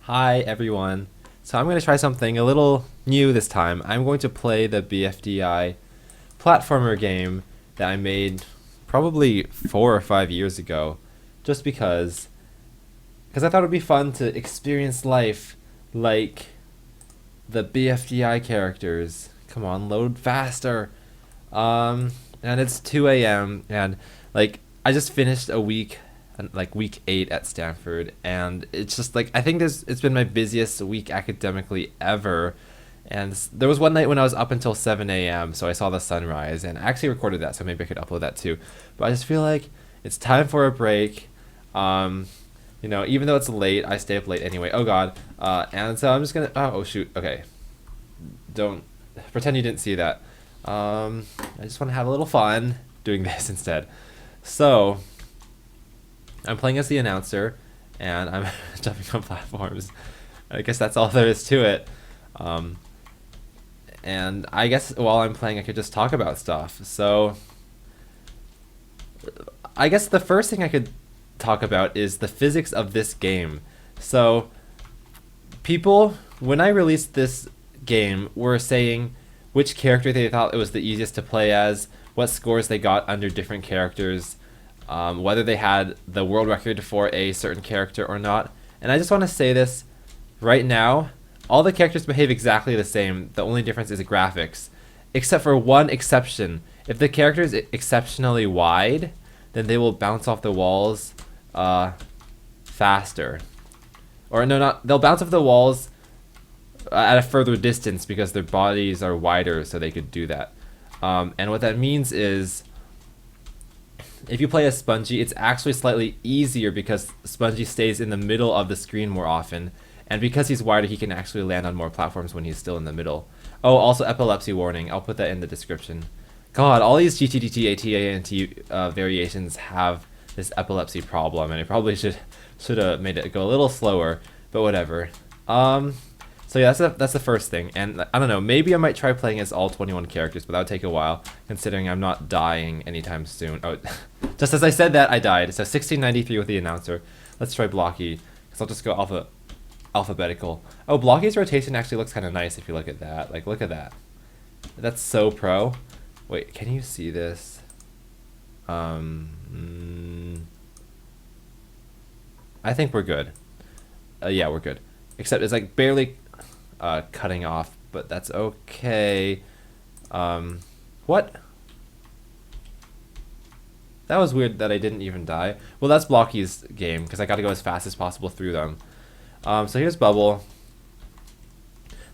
Hi everyone. So I'm going to try something a little new this time. I'm going to play the BFDI platformer game that I made probably 4 or 5 years ago, just because I thought it would be fun to experience life like the BFDI characters. Come on, load faster. And it's 2 a.m. and like I just finished a week, like week 8 at Stanford, and it's just like I think it's been my busiest week academically ever. And there was one night when I was up until 7 a.m. so I saw the sunrise, and I actually recorded that, so maybe I could upload that too. But I just feel like it's time for a break. Um, even though it's late, I stay up late anyway. Oh God. And so I'm just gonna. Oh shoot. Okay. Don't pretend you didn't see that. I just want to have a little fun doing this instead. So I'm playing as the announcer, and I'm jumping on platforms. I guess that's all there is to it. And I guess while I'm playing, I could just talk about stuff. So I guess the first thing I could talk about is the physics of this game. So people, when I released this game, were saying which character they thought it was the easiest to play as, what scores they got under different characters, whether they had the world record for a certain character or not. And I just want to say this right now. All the characters behave exactly the same. The only difference is graphics, except for one exception. If the character is exceptionally wide, then they will bounce off the walls faster. Or no, not they'll bounce off the walls at a further distance because their bodies are wider, so they could do that. And what that means is, if you play as Spongy, it's actually slightly easier because Spongy stays in the middle of the screen more often, and because he's wider, he can actually land on more platforms when he's still in the middle. Oh, also epilepsy warning. I'll put that in the description. God, all these GTTTATINT variations have this epilepsy problem, and I probably should have made it go a little slower, but whatever. So yeah, that's the first thing, and I don't know, maybe I might try playing as all 21 characters, but that would take a while, considering I'm not dying anytime soon. Oh, just as I said that, I died. So 1693 with the announcer. Let's try Blocky, because I'll just go alphabetical. Oh, Blocky's rotation actually looks kind of nice if you look at that. Like, look at that. That's so pro. Wait, can you see this? I think we're good. Yeah, we're good. Except it's like barely cutting off, but that's okay. What? That was weird that I didn't even die. Well, that's Blocky's game, because I gotta go as fast as possible through them. So here's Bubble.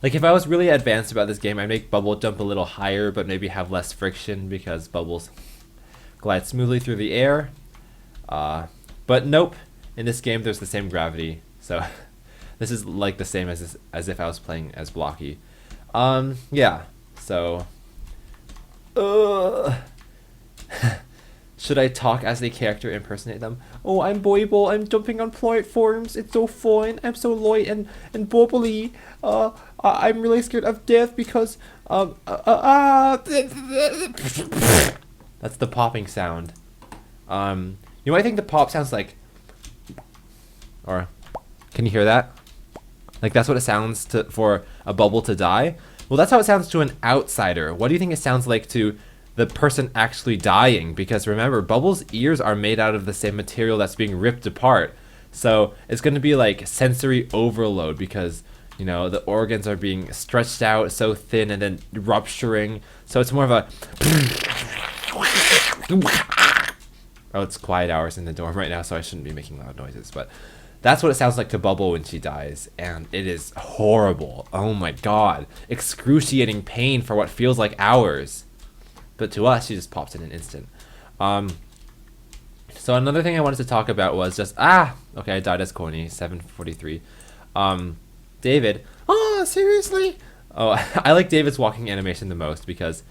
Like, if I was really advanced about this game, I'd make Bubble jump a little higher, but maybe have less friction, because Bubbles glide smoothly through the air. But nope, in this game there's the same gravity, so this is like the same as if I was playing as Blocky. Yeah, so should I talk as a character, impersonate them? Oh, I'm Boible, I'm jumping on platforms, it's so fun, I'm so light and bubbly. I'm really scared of death because that's the popping sound. You know what I think the pop sounds like? Or can you hear that? Like, that's what it sounds for a bubble to die? Well, that's how it sounds to an outsider. What do you think it sounds like to the person actually dying? Because remember, Bubble's ears are made out of the same material that's being ripped apart. So it's going to be like sensory overload because, you know, the organs are being stretched out so thin and then rupturing. So it's more of a... Oh, it's quiet hours in the dorm right now, so I shouldn't be making loud noises, but that's what it sounds like to Bubble when she dies, and it is horrible. Oh my God. Excruciating pain for what feels like hours. But to us, she just pops in an instant. So another thing I wanted to talk about was just, okay, I died as corny, 743. David, seriously? Oh, I like David's walking animation the most because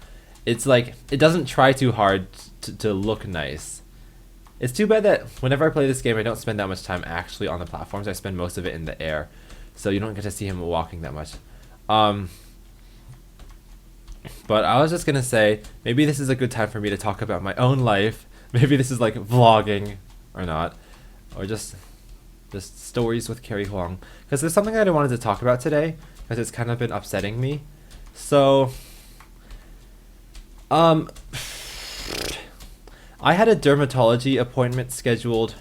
it's like, it doesn't try too hard to look nice. It's too bad that whenever I play this game, I don't spend that much time actually on the platforms. I spend most of it in the air, so you don't get to see him walking that much. But I was just gonna say, maybe this is a good time for me to talk about my own life. Maybe this is like vlogging, or not, or just just stories with Cary Huang, because there's something that I wanted to talk about today, because it's kind of been upsetting me. So, I had a dermatology appointment scheduled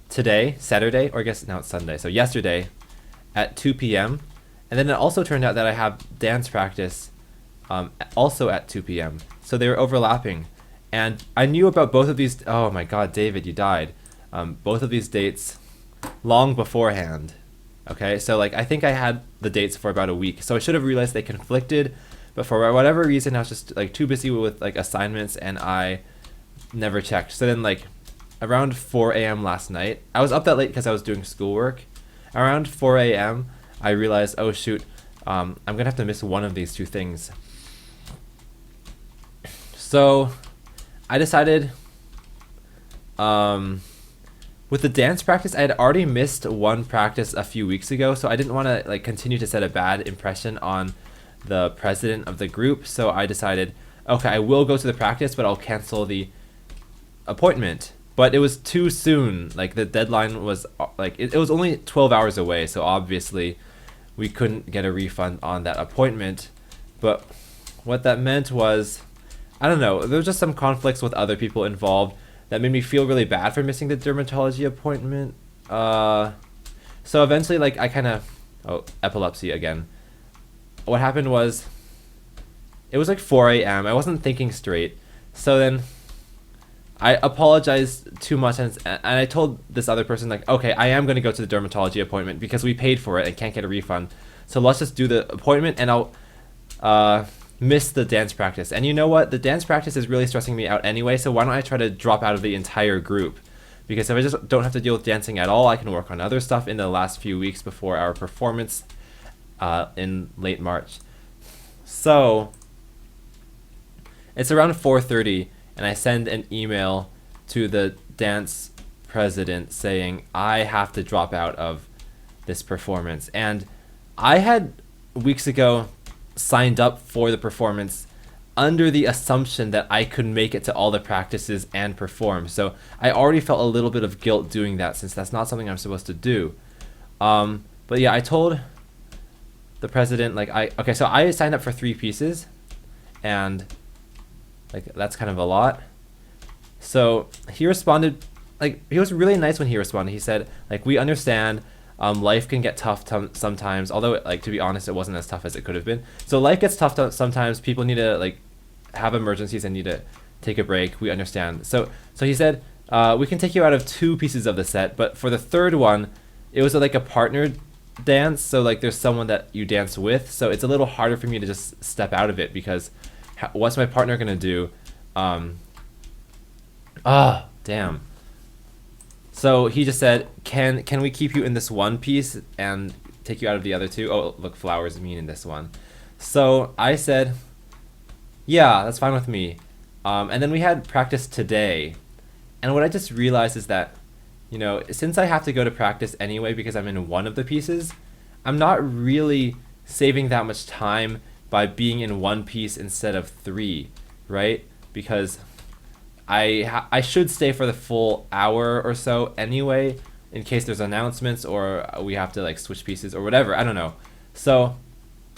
today, Saturday, or I guess now it's Sunday, so yesterday, at 2 p.m. And then it also turned out that I have dance practice also at 2 p.m. So they were overlapping. And I knew about both of these. Oh my God, David, you died. Both of these dates long beforehand. Okay, so like I think I had the dates for about a week. So I should have realized they conflicted, but for whatever reason I was just like too busy with like assignments and I never checked. So then like around 4 a.m. last night, I was up that late because I was doing schoolwork. Around 4 a.m. I realized, oh shoot, I'm gonna have to miss one of these two things. So I decided, with the dance practice, I had already missed one practice a few weeks ago, so I didn't want to like continue to set a bad impression on the president of the group. So I decided, okay, I will go to the practice, but I'll cancel the appointment. But it was too soon. Like the deadline was like it was only 12 hours away, so obviously we couldn't get a refund on that appointment. But what that meant was, I don't know, there was just some conflicts with other people involved that made me feel really bad for missing the dermatology appointment. So eventually, like, I kind of... Oh, epilepsy again. What happened was, it was like 4 a.m. I wasn't thinking straight. So then, I apologized too much, and I told this other person, like, okay, I am going to go to the dermatology appointment because we paid for it and can't get a refund. So let's just do the appointment, and I'll... miss the dance practice. And you know what? The dance practice is really stressing me out anyway, so why don't I try to drop out of the entire group? Because if I just don't have to deal with dancing at all, I can work on other stuff in the last few weeks before our performance in late March. So it's around 4:30, and I send an email to the dance president saying I have to drop out of this performance. And I had weeks ago signed up for the performance under the assumption that I could make it to all the practices and perform. So I already felt a little bit of guilt doing that, since that's not something I'm supposed to do. But yeah, I told the president, like, okay, so I signed up for 3 pieces, and like that's kind of a lot. So he responded, like, he was really nice when he responded. He said, like, we understand. Life can get tough sometimes, although, like, to be honest, it wasn't as tough as it could have been. So life gets tough sometimes. People need to, like, have emergencies and need to take a break. We understand. So he said, we can take you out of 2 pieces of the set, but for the third one, it was like a partnered dance. So, like, there's someone that you dance with. So it's a little harder for me to just step out of it, because what's my partner going to do? Damn. So he just said, can we keep you in this one piece and take you out of the other 2? Oh, look, flowers mean in this one. So I said, yeah, that's fine with me. And then we had practice today. And what I just realized is that, you know, since I have to go to practice anyway because I'm in one of the pieces, I'm not really saving that much time by being in one piece instead of 3, right? Because I should stay for the full hour or so anyway, in case there's announcements or we have to like switch pieces or whatever. I don't know. So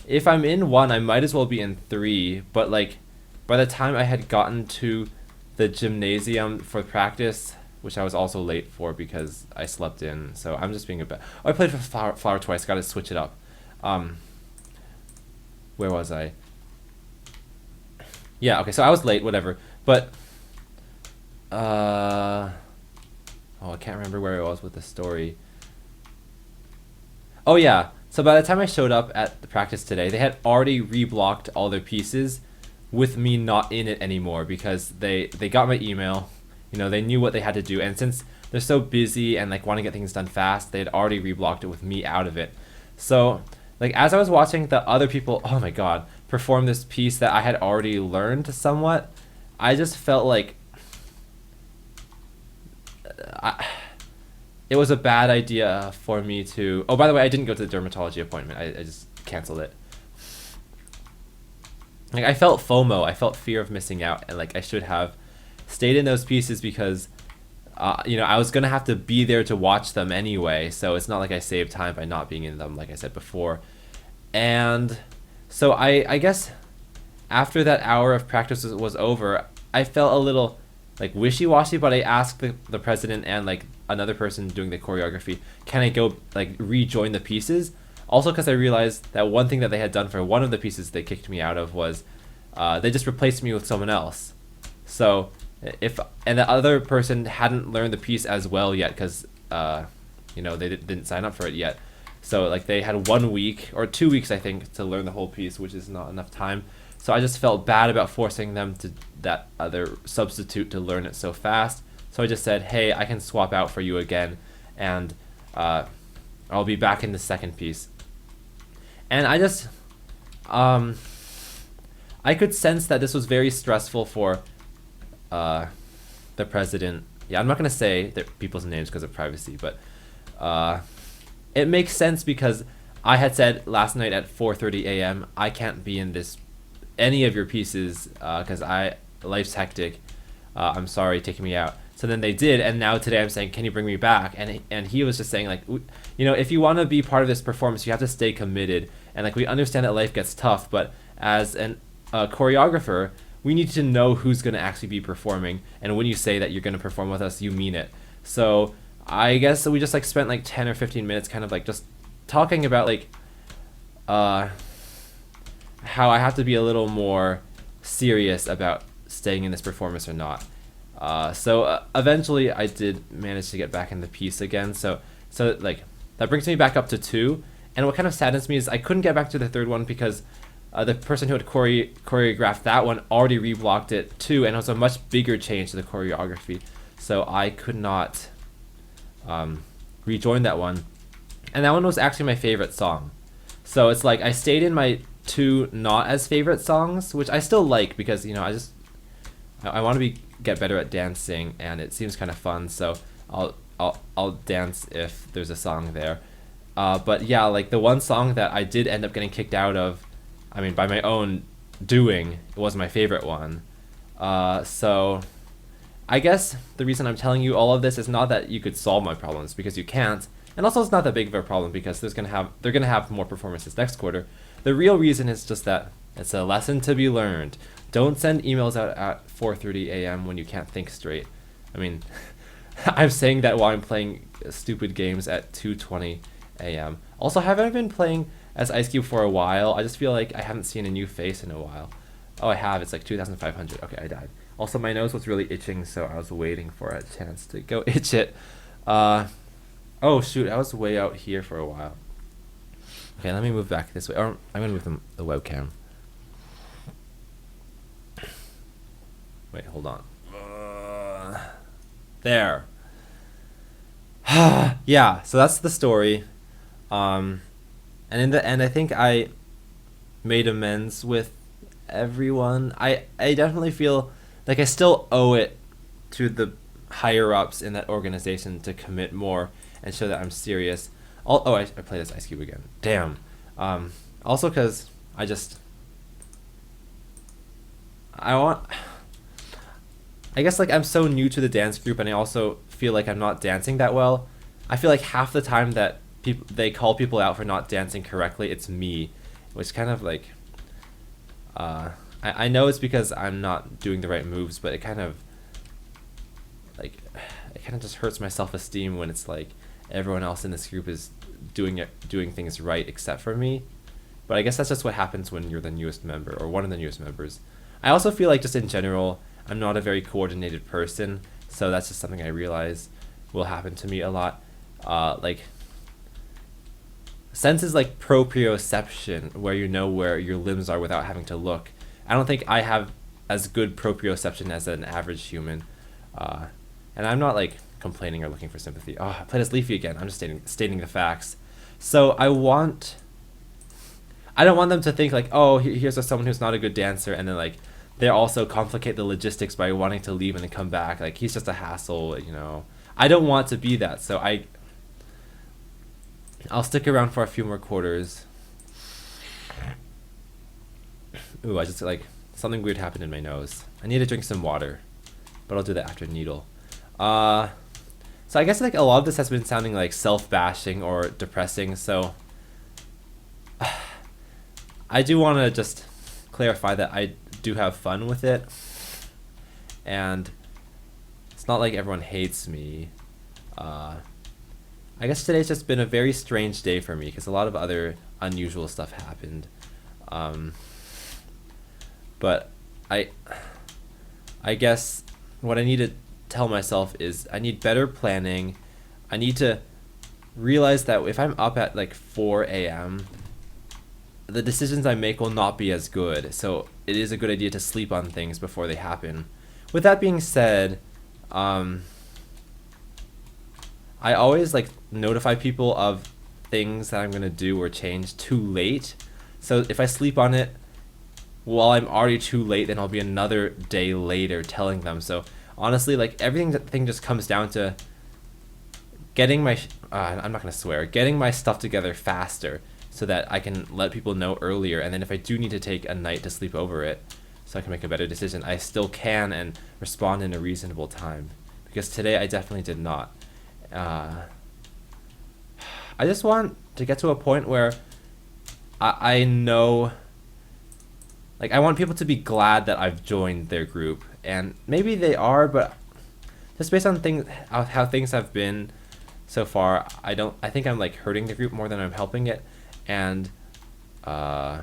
if I'm in 1, I might as well be in 3. But like by the time I had gotten to the gymnasium for practice, which I was also late for because I slept in, so I'm just being a bit. Oh, I played for flower twice. Got to switch it up. Where was I? Yeah. Okay. So I was late. Whatever. But. I can't remember where I was with the story. Oh yeah, so by the time I showed up at the practice today, they had already reblocked all their pieces with me not in it anymore, because they got my email, you know, they knew what they had to do, and since they're so busy and like want to get things done fast, they had already reblocked it with me out of it. So like as I was watching the other people, oh my god, perform this piece that I had already learned somewhat, I just felt like it was a bad idea for me to... Oh, by the way, I didn't go to the dermatology appointment. I just canceled it. Like, I felt FOMO. I felt fear of missing out. And, like, I should have stayed in those pieces because I was gonna have to be there to watch them anyway, so it's not like I saved time by not being in them, like I said before. And so I guess after that hour of practice was over, I felt a little like wishy-washy, but I asked the president and like another person doing the choreography, can I go like rejoin the pieces? Also, because I realized that one thing that they had done for one of the pieces they kicked me out of was they just replaced me with someone else. So and the other person hadn't learned the piece as well yet because they didn't sign up for it yet. So like they had 1 week or 2 weeks, I think, to learn the whole piece, which is not enough time. So I just felt bad about forcing them to that other substitute to learn it so fast. So I just said, hey, I can swap out for you again, and I'll be back in the second piece. And I just I could sense that this was very stressful for the president. Yeah, I'm not gonna say people's names because of privacy, but it makes sense because I had said last night at 4:30 a.m. I can't be in any of your pieces because life's hectic. I'm sorry, take me out. So then they did, and now today I'm saying, can you bring me back? And he was just saying like, if you want to be part of this performance, you have to stay committed. And like we understand that life gets tough, but as a choreographer, we need to know who's going to actually be performing. And when you say that you're going to perform with us, you mean it. So I guess we just like spent like 10 or 15 minutes kind of like just talking about like how I have to be a little more serious about staying in this performance or not. So eventually I did manage to get back in the piece again. So like that brings me back up to 2. And what kind of saddens me is I couldn't get back to the third one because the person who had choreographed that one already reblocked it too, and it was a much bigger change to the choreography. So I could not rejoin that one. And that one was actually my favorite song. So it's like I stayed in my 2 not as favorite songs, which I still like because I want to get better at dancing, and it seems kind of fun. So I'll dance if there's a song there. But yeah, like the one song that I did end up getting kicked out of, I mean by my own doing, it was my favorite one. So I guess the reason I'm telling you all of this is not that you could solve my problems, because you can't. And also it's not that big of a problem because they're gonna have more performances next quarter. The real reason is just that it's a lesson to be learned. Don't send emails out at 4:30 a.m. when you can't think straight. I mean, I'm saying that while I'm playing stupid games at 2:20 a.m. Also, haven't I been playing as Ice Cube for a while? I just feel like I haven't seen a new face in a while. Oh, I have. It's like 2,500. Okay, I died. Also, my nose was really itching, so I was waiting for a chance to go itch it. Oh shoot, I was way out here for a while. Okay, let me move back this way. Or I'm gonna move the webcam. Wait, hold on. There. Yeah, so that's the story. And in the end, I think I made amends with everyone. I definitely feel like I still owe it to the higher ups in that organization to commit more and show that I'm serious. I played as Ice Cube again. Damn. Also because I guess like I'm so new to the dance group, and I also feel like I'm not dancing that well. I feel like half the time that they call people out for not dancing correctly, it's me, which kind of like I know it's because I'm not doing the right moves, but it kind of just hurts my self-esteem when it's like everyone else in this group is doing things right except for me. But I guess that's just what happens when you're the newest member, or one of the newest members. I also feel like just in general, I'm not a very coordinated person, so that's just something I realize will happen to me a lot. Like senses like proprioception, where you know where your limbs are without having to look. I don't think I have as good proprioception as an average human, and I'm not like complaining or looking for sympathy. Oh, I played as Leafy again. I'm just stating the facts. So I don't want them to think like, oh, here's someone who's not a good dancer, and then like they also complicate the logistics by wanting to leave and then come back. Like he's just a hassle, I don't want to be that, so I'll stick around for a few more quarters. Ooh, I just like something weird happened in my nose. I need to drink some water, but I'll do that after Needle. So I guess like a lot of this has been sounding like self-bashing or depressing, so I do want to just clarify that I do have fun with it, and it's not like everyone hates me. I guess today's just been a very strange day for me because a lot of other unusual stuff happened. But I guess what I need to tell myself is I need better planning. I need to realize that if I'm up at like 4 a.m., the decisions I make will not be as good. So it is a good idea to sleep on things before they happen. With that being said, I always like notify people of things that I'm gonna do or change too late. So if I sleep on it while I'm already too late, then I'll be another day later telling them. So honestly, like everything just comes down to getting my I'm not gonna swear, getting my stuff together faster so that I can let people know earlier, and then if I do need to take a night to sleep over it so I can make a better decision, I still can and respond in a reasonable time. Because today I definitely did not. I just want to get to a point where I know, like, I want people to be glad that I've joined their group, and maybe they are, but just based on how things have been so far, I think I'm like hurting the group more than I'm helping it, and I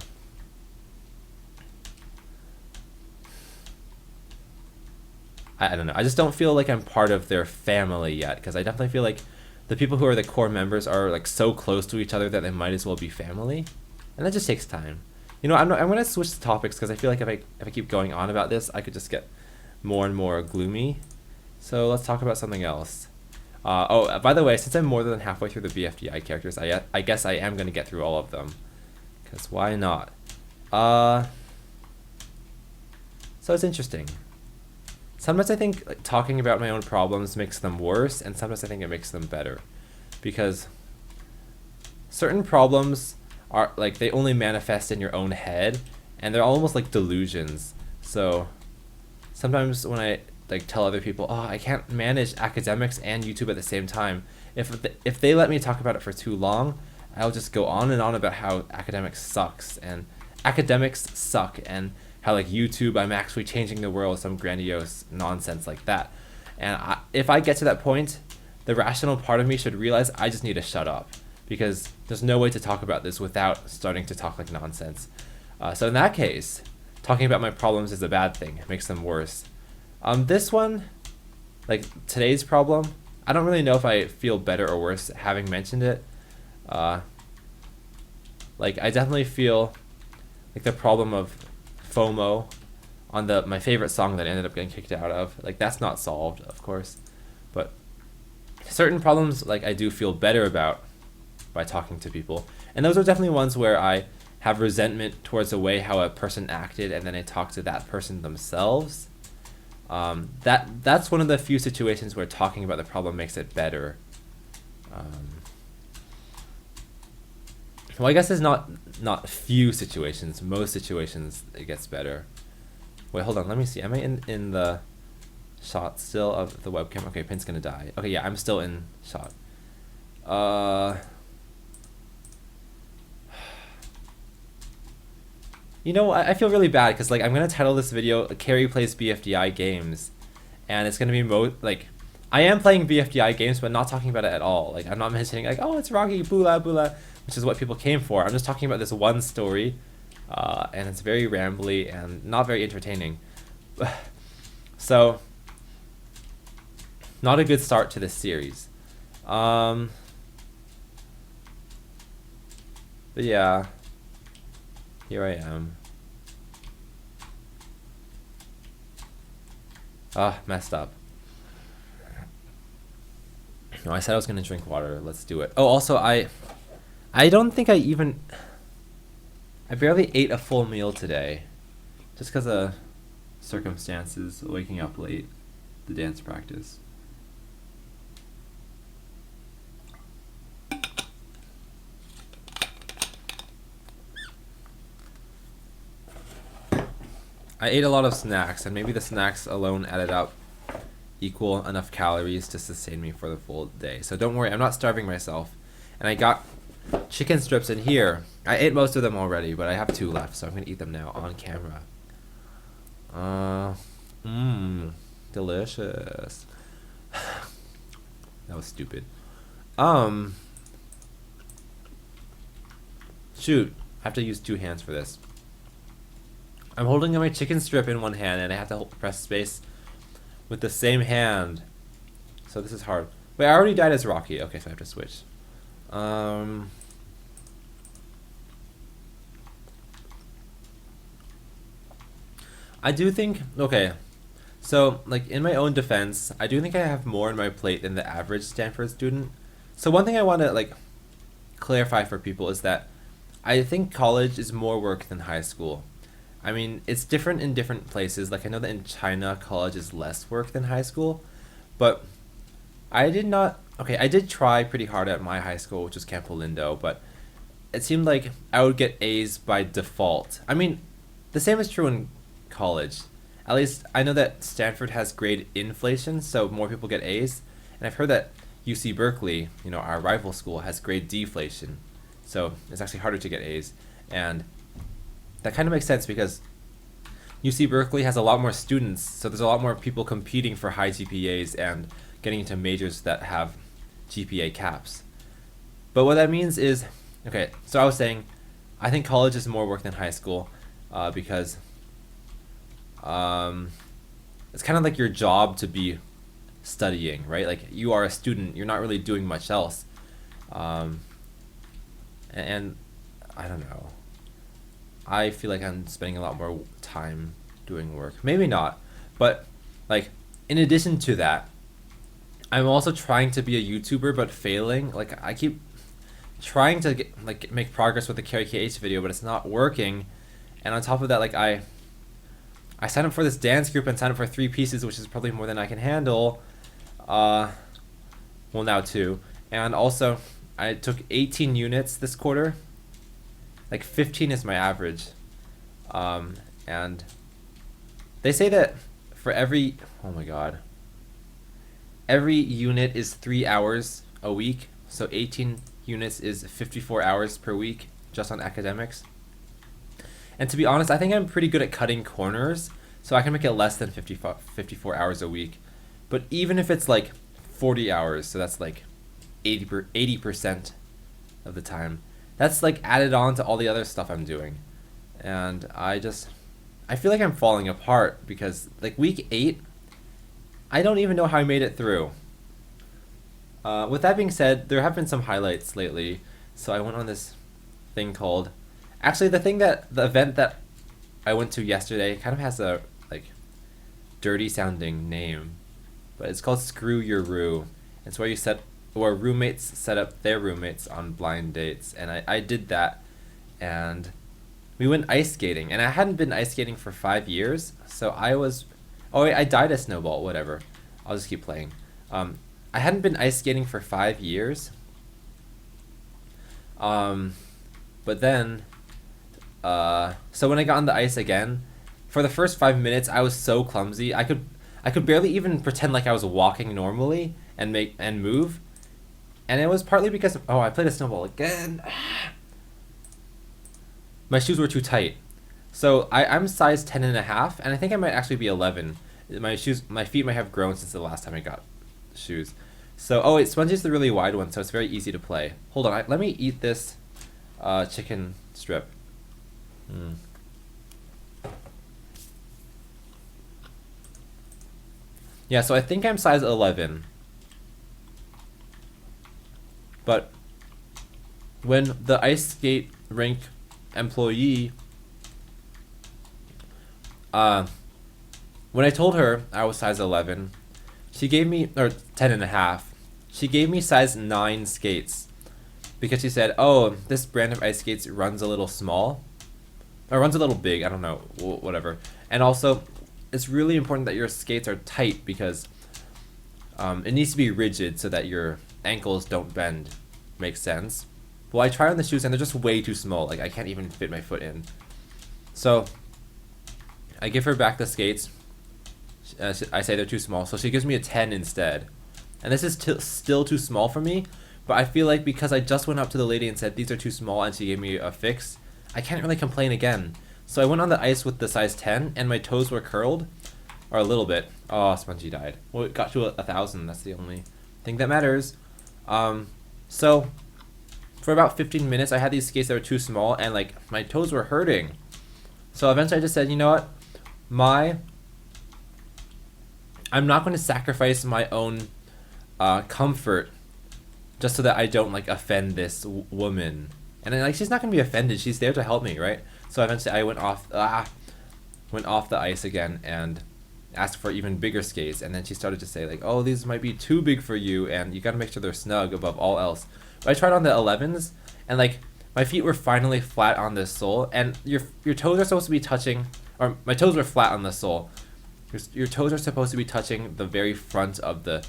don't know. I just don't feel like I'm part of their family yet, because I definitely feel like the people who are the core members are like so close to each other that they might as well be family, and that just takes time. You know, I'm gonna switch topics because I feel like if I keep going on about this, I could just get more and more gloomy. So let's talk about something else. Oh, by the way, since I'm more than halfway through the BFDI characters, I guess I am gonna get through all of them, because why not? So it's interesting. Sometimes I think like, talking about my own problems makes them worse, and sometimes I think it makes them better, because certain problems are like they only manifest in your own head, and they're almost like delusions. So sometimes when I like tell other people, oh, I can't manage academics and YouTube at the same time, if they let me talk about it for too long, I'll just go on and on about how academics sucks and academics suck and how like YouTube, I'm actually changing the world, some grandiose nonsense like that. And if I get to that point, the rational part of me should realize I just need to shut up, because there's no way to talk about this without starting to talk like nonsense. So in that case, talking about my problems is a bad thing. It makes them worse. This one, like today's problem, I don't really know if I feel better or worse having mentioned it. Like I definitely feel like the problem of FOMO on my favorite song that I ended up getting kicked out of, like that's not solved, of course, but certain problems like I do feel better about by talking to people, and those are definitely ones where I have resentment towards the way how a person acted, and then I talk to that person themselves. That's one of the few situations where talking about the problem makes it better. Well, I guess it's not few situations. Most situations it gets better. Wait, hold on. Let me see. Am I in the shot still of the webcam? Okay, Pin's gonna die. Okay, yeah, I'm still in shot. You know, I feel really bad because like I'm gonna title this video "Cary Plays BFDI Games," and it's gonna be like I am playing BFDI games, but not talking about it at all. Like I'm not mentioning like, oh, it's Rocky, boola boola, which is what people came for. I'm just talking about this one story, and it's very rambly and not very entertaining. So, not a good start to this series. But yeah, here I am. Messed up. No, I said I was gonna drink water. Let's do it. Oh, also I don't think I barely ate a full meal today, just because of circumstances, waking up late, the dance practice. I ate a lot of snacks, and maybe the snacks alone added up equal enough calories to sustain me for the full day. So don't worry, I'm not starving myself. And I got chicken strips in here. I ate most of them already, but I have 2 left, so I'm gonna eat them now on camera. Delicious. That was stupid. Shoot, I have to use 2 hands for this. I'm holding my chicken strip in one hand, and I have to press space with the same hand. So this is hard. Wait, I already died as Rocky. Okay, so I have to switch. I do think, okay, so like in my own defense, I do think I have more on my plate than the average Stanford student. So one thing I want to like clarify for people is that I think college is more work than high school. I mean, it's different in different places. Like I know that in China, college is less work than high school, but I did try pretty hard at my high school, which was Camp Lindo, but it seemed like I would get A's by default. I mean, the same is true in college. At least I know that Stanford has grade inflation, so more people get A's, and I've heard that UC Berkeley, our rival school, has grade deflation, so it's actually harder to get A's, and that kind of makes sense because UC Berkeley has a lot more students, so there's a lot more people competing for high GPAs and getting into majors that have GPA caps. But what that means is, okay, so I was saying, I think college is more work than high school because it's kind of like your job to be studying, right? Like you are a student, you're not really doing much else. And I don't know. I feel like I'm spending a lot more time doing work. Maybe not, but like in addition to that, I'm also trying to be a YouTuber but failing. Like I keep trying to make progress with the Cary KH video, but it's not working. And on top of that, like I signed up for this dance group and signed up for 3 pieces, which is probably more than I can handle. Well, now 2. And also, I took 18 units this quarter. Like 15 is my average. And they say that for every unit is 3 hours a week. So 18 units is 54 hours per week just on academics. And to be honest, I think I'm pretty good at cutting corners, so I can make it less than 54 hours a week. But even if it's like 40 hours, so that's like 80% of the time, that's like added on to all the other stuff I'm doing. And I feel like I'm falling apart because like week 8, I don't even know how I made it through. With that being said, there have been some highlights lately. So I went on this thing called, actually the event that I went to yesterday kind of has a like dirty sounding name, but it's called Screw Your Roo. It's where roommates set up their roommates on blind dates, and I did that, and we went ice skating, and I hadn't been ice skating for 5 years, so I died a snowball, whatever. I'll just keep playing. I hadn't been ice skating for 5 years, but then, so when I got on the ice again, for the first 5 minutes, I was so clumsy. I could barely even pretend like I was walking normally and move. And it was partly because I played a snowball again. My shoes were too tight. So I'm size 10.5, and I think I might actually be 11. My feet might have grown since the last time I got shoes. So, wait, Spongy's the really wide one, so it's very easy to play. Hold on, let me eat this chicken strip. Yeah, so I think I'm size 11. But when the ice skate rink employee, when I told her I was size 11, she gave me, or 10.5, she gave me size 9 skates because she said, oh, this brand of ice skates runs a little small, or runs a little big, I don't know, whatever. And also, it's really important that your skates are tight because it needs to be rigid so that your ankles don't bend. Makes sense. Well, I tried on the shoes and they're just way too small. Like I can't even fit my foot in. So I give her back the skates I say they're too small, so she gives me a 10 instead. And this is still too small for me, but I feel like because I just went up to the lady and said these are too small and she gave me a fix, I can't really complain again. So I went on the ice with the size 10 and my toes were curled, or a little bit. Oh, Spongy died. Well, it got to 1,000, that's the only thing that matters. So for about 15 minutes I had these skates that were too small and like my toes were hurting. So eventually I just said, you know what, I'm not going to sacrifice my own comfort just so that I don't like offend this woman. And then, like, she's not gonna be offended. She's there to help me, right? So eventually I went off the ice again and asked for even bigger skates. And then she started to say like, oh, these might be too big for you, and you gotta make sure they're snug above all else. But I tried on the 11s, and like my feet were finally flat on the sole, and your toes are supposed to be touching, or my toes were flat on the sole. Your toes are supposed to be touching the very front of the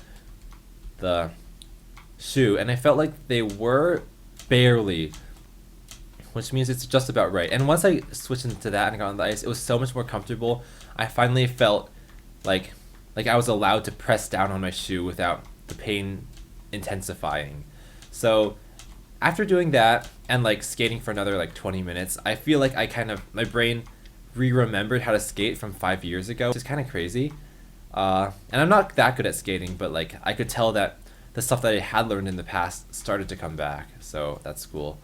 shoe, and I felt like they were barely, which means it's just about right. And once I switched into that and got on the ice, it was so much more comfortable. I finally felt like I was allowed to press down on my shoe without the pain intensifying. So after doing that and like skating for another like 20 minutes, I feel like my brain re-remembered how to skate from 5 years ago, which is kind of crazy. And I'm not that good at skating, but like I could tell that the stuff that I had learned in the past started to come back, so that's cool.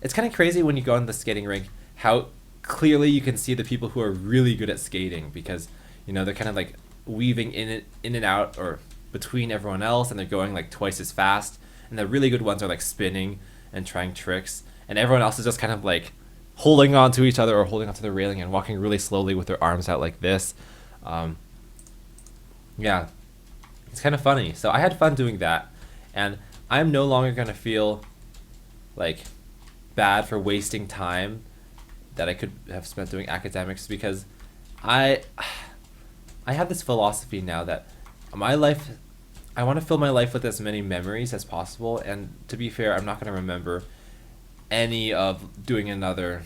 It's kind of crazy when you go on the skating rink how clearly you can see the people who are really good at skating, because you know they're kind of like weaving in and out or between everyone else, and they're going like twice as fast, and the really good ones are like spinning and trying tricks, and everyone else is just kind of like holding on to each other or holding onto the railing and walking really slowly with their arms out like this. Yeah, it's kind of funny. So I had fun doing that, and I'm no longer going to feel like bad for wasting time that I could have spent doing academics, because I have this philosophy now that my life, I want to fill my life with as many memories as possible, and to be fair, I'm not going to remember any of doing another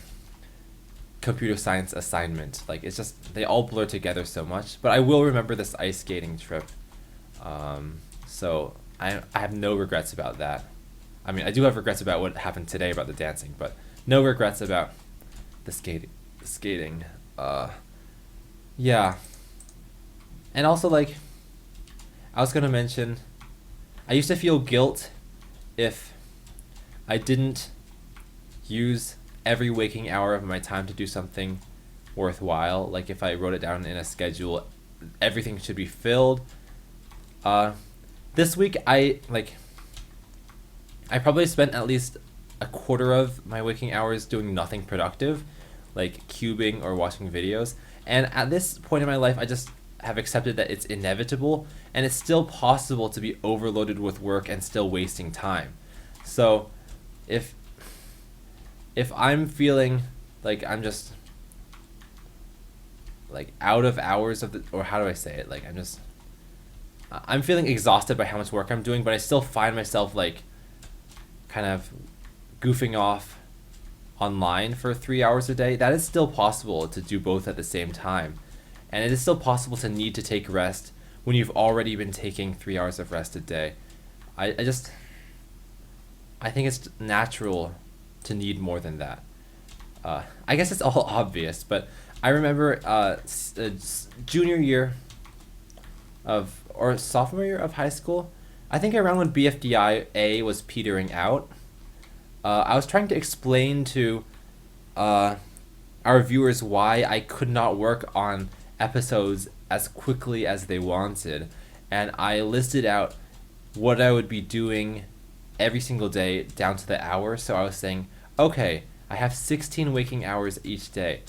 computer science assignment. Like, it's just, they all blur together so much, but I will remember this ice skating trip. So I have no regrets about that. I mean, I do have regrets about what happened today about the dancing, but no regrets about the skating. Yeah. And also, like, I was gonna mention, I used to feel guilt if I didn't use every waking hour of my time to do something worthwhile. Like, if I wrote it down in a schedule, everything should be filled. This week I probably spent at least a quarter of my waking hours doing nothing productive, like cubing or watching videos. And at this point in my life, I just have accepted that it's inevitable, and it's still possible to be overloaded with work and still wasting time. So if I'm feeling like I'm just like out of hours of or how do I say it? Like, I'm feeling exhausted by how much work I'm doing, but I still find myself like kind of goofing off online for 3 hours a day. That is still possible to do both at the same time. And it is still possible to need to take rest when you've already been taking 3 hours of rest a day. I think it's natural to need more than that. I guess it's all obvious, but I remember junior year or sophomore year of high school, I think around when BFDI was petering out, I was trying to explain to our viewers why I could not work on episodes as quickly as they wanted, and I listed out what I would be doing every single day down to the hour. So I was saying, okay, I have 16 waking hours each day.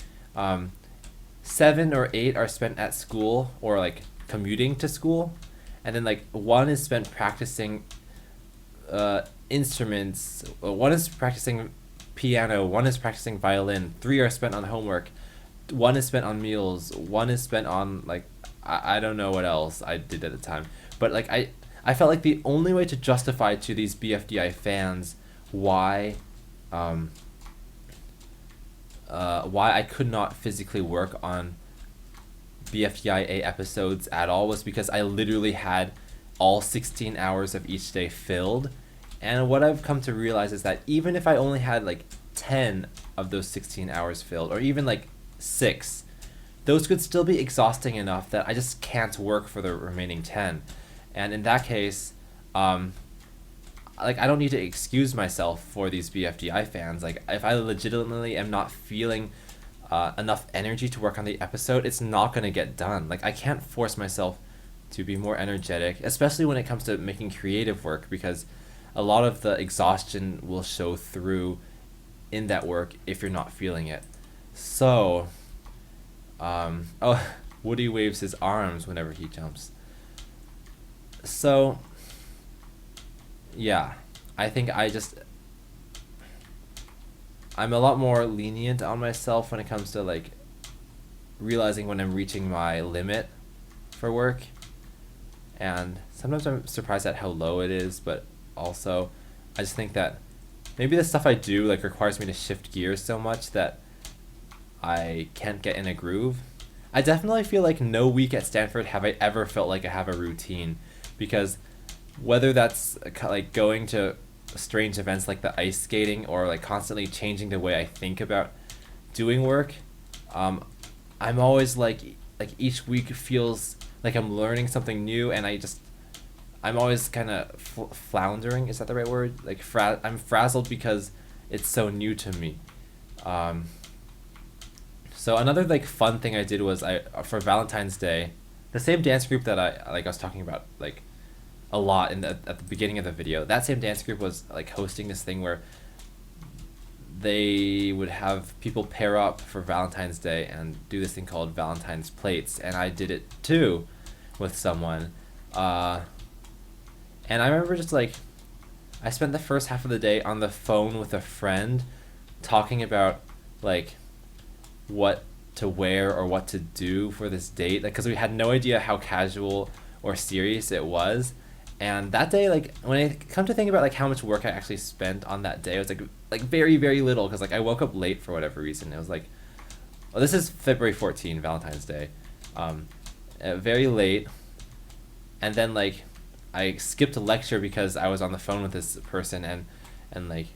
7 or 8 are spent at school or like commuting to school, and then like 1 is spent practicing instruments, 1 is practicing piano, 1 is practicing violin, 3 are spent on homework, 1 is spent on meals, 1 is spent on like I don't know what else I did at the time, but like I felt like the only way to justify to these BFDI fans why I could not physically work on BFDIA episodes at all was because I literally had all 16 hours of each day filled. And what I've come to realize is that even if I only had like 10 of those 16 hours filled, or even like 6, those could still be exhausting enough that I just can't work for the remaining 10. And in that case, like I don't need to excuse myself for these BFDI fans. Like if I legitimately am not feeling enough energy to work on the episode, it's not going to get done. Like I can't force myself to be more energetic, especially when it comes to making creative work, because a lot of the exhaustion will show through in that work if you're not feeling it. So, oh, Woody waves his arms whenever he jumps. So, yeah, I think I'm a lot more lenient on myself when it comes to like realizing when I'm reaching my limit for work. And sometimes I'm surprised at how low it is, but also I just think that maybe the stuff I do like requires me to shift gears so much that I can't get in a groove. I definitely feel like no week at Stanford have I ever felt like I have a routine, because whether that's like going to strange events like the ice skating or like constantly changing the way I think about doing work, I'm always like each week feels like I'm learning something new, and I'm always kind of floundering. Is that the right word? Like I'm frazzled because it's so new to me. So another like fun thing I did was for Valentine's Day, the same dance group that I was talking about like a lot at the beginning of the video. That same dance group was like hosting this thing where they would have people pair up for Valentine's Day and do this thing called Valentine's plates, and I did it too with someone. And I remember just like I spent the first half of the day on the phone with a friend talking about like what to wear or what to do for this date, like because we had no idea how casual or serious it was. And that day, like when I come to think about like how much work I actually spent on that day, it was like very, very little, because like I woke up late for whatever reason. It was like, well, this is February 14, Valentine's Day, very late, and then like I skipped a lecture because I was on the phone with this person and like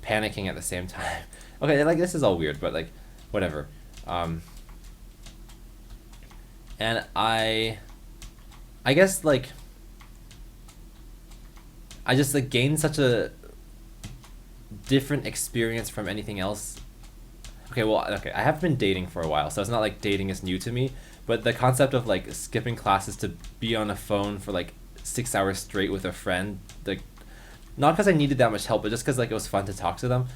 panicking at the same time. Okay, like this is all weird, but like whatever. And I guess like I just like gained such a different experience from anything else. Okay, I have been dating for a while, so it's not like dating is new to me, but the concept of like skipping classes to be on a phone for like 6 hours straight with a friend, like not because I needed that much help, but just because like it was fun to talk to them.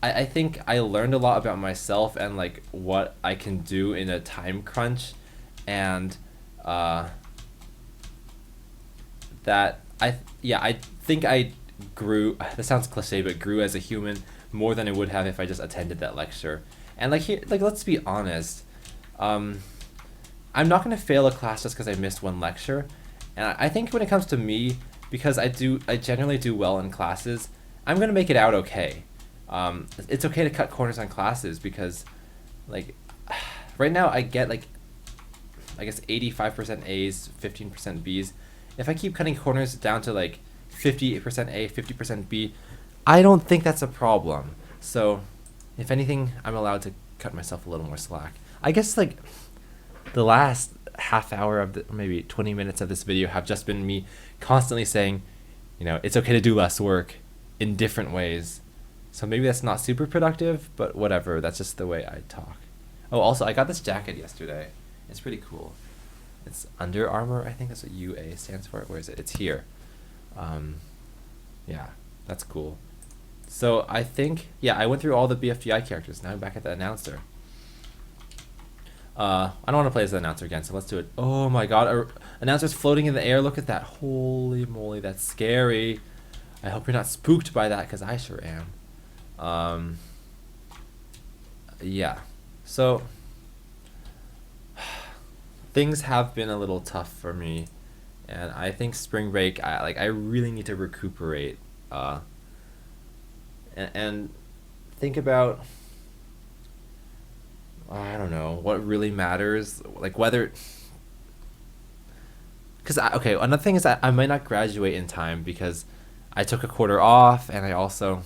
I think I learned a lot about myself and like what I can do in a time crunch, and that I think I grew. This sounds cliche, but grew as a human more than I would have if I just attended that lecture. And like here, like let's be honest, I'm not gonna fail a class just because I missed one lecture. And I think when it comes to me, because I generally do well in classes, I'm gonna make it out okay. It's okay to cut corners on classes, because like right now I get like I guess 85% A's, 15% B's. If I keep cutting corners down to like 50% A, 50% B, I don't think that's a problem. So if anything, I'm allowed to cut myself a little more slack. I guess like the last half hour of maybe 20 minutes of this video have just been me constantly saying, you know, it's okay to do less work in different ways. So maybe that's not super productive, but whatever. That's just the way I talk. Oh, also, I got this jacket yesterday. It's pretty cool. It's Under Armour, I think that's what UA stands for. Where is it? It's here. Yeah, that's cool. So I think, yeah, I went through all the BFDI characters. Now I'm back at the announcer. I don't want to play as the announcer again, so let's do it. Oh my god, announcer's floating in the air. Look at that. Holy moly, that's scary. I hope you're not spooked by that, because I sure am. Yeah. So things have been a little tough for me, and I think spring break, I really need to recuperate, and think about I don't know what really matters, like whether. Because okay, another thing is that I might not graduate in time because I took a quarter off, and I also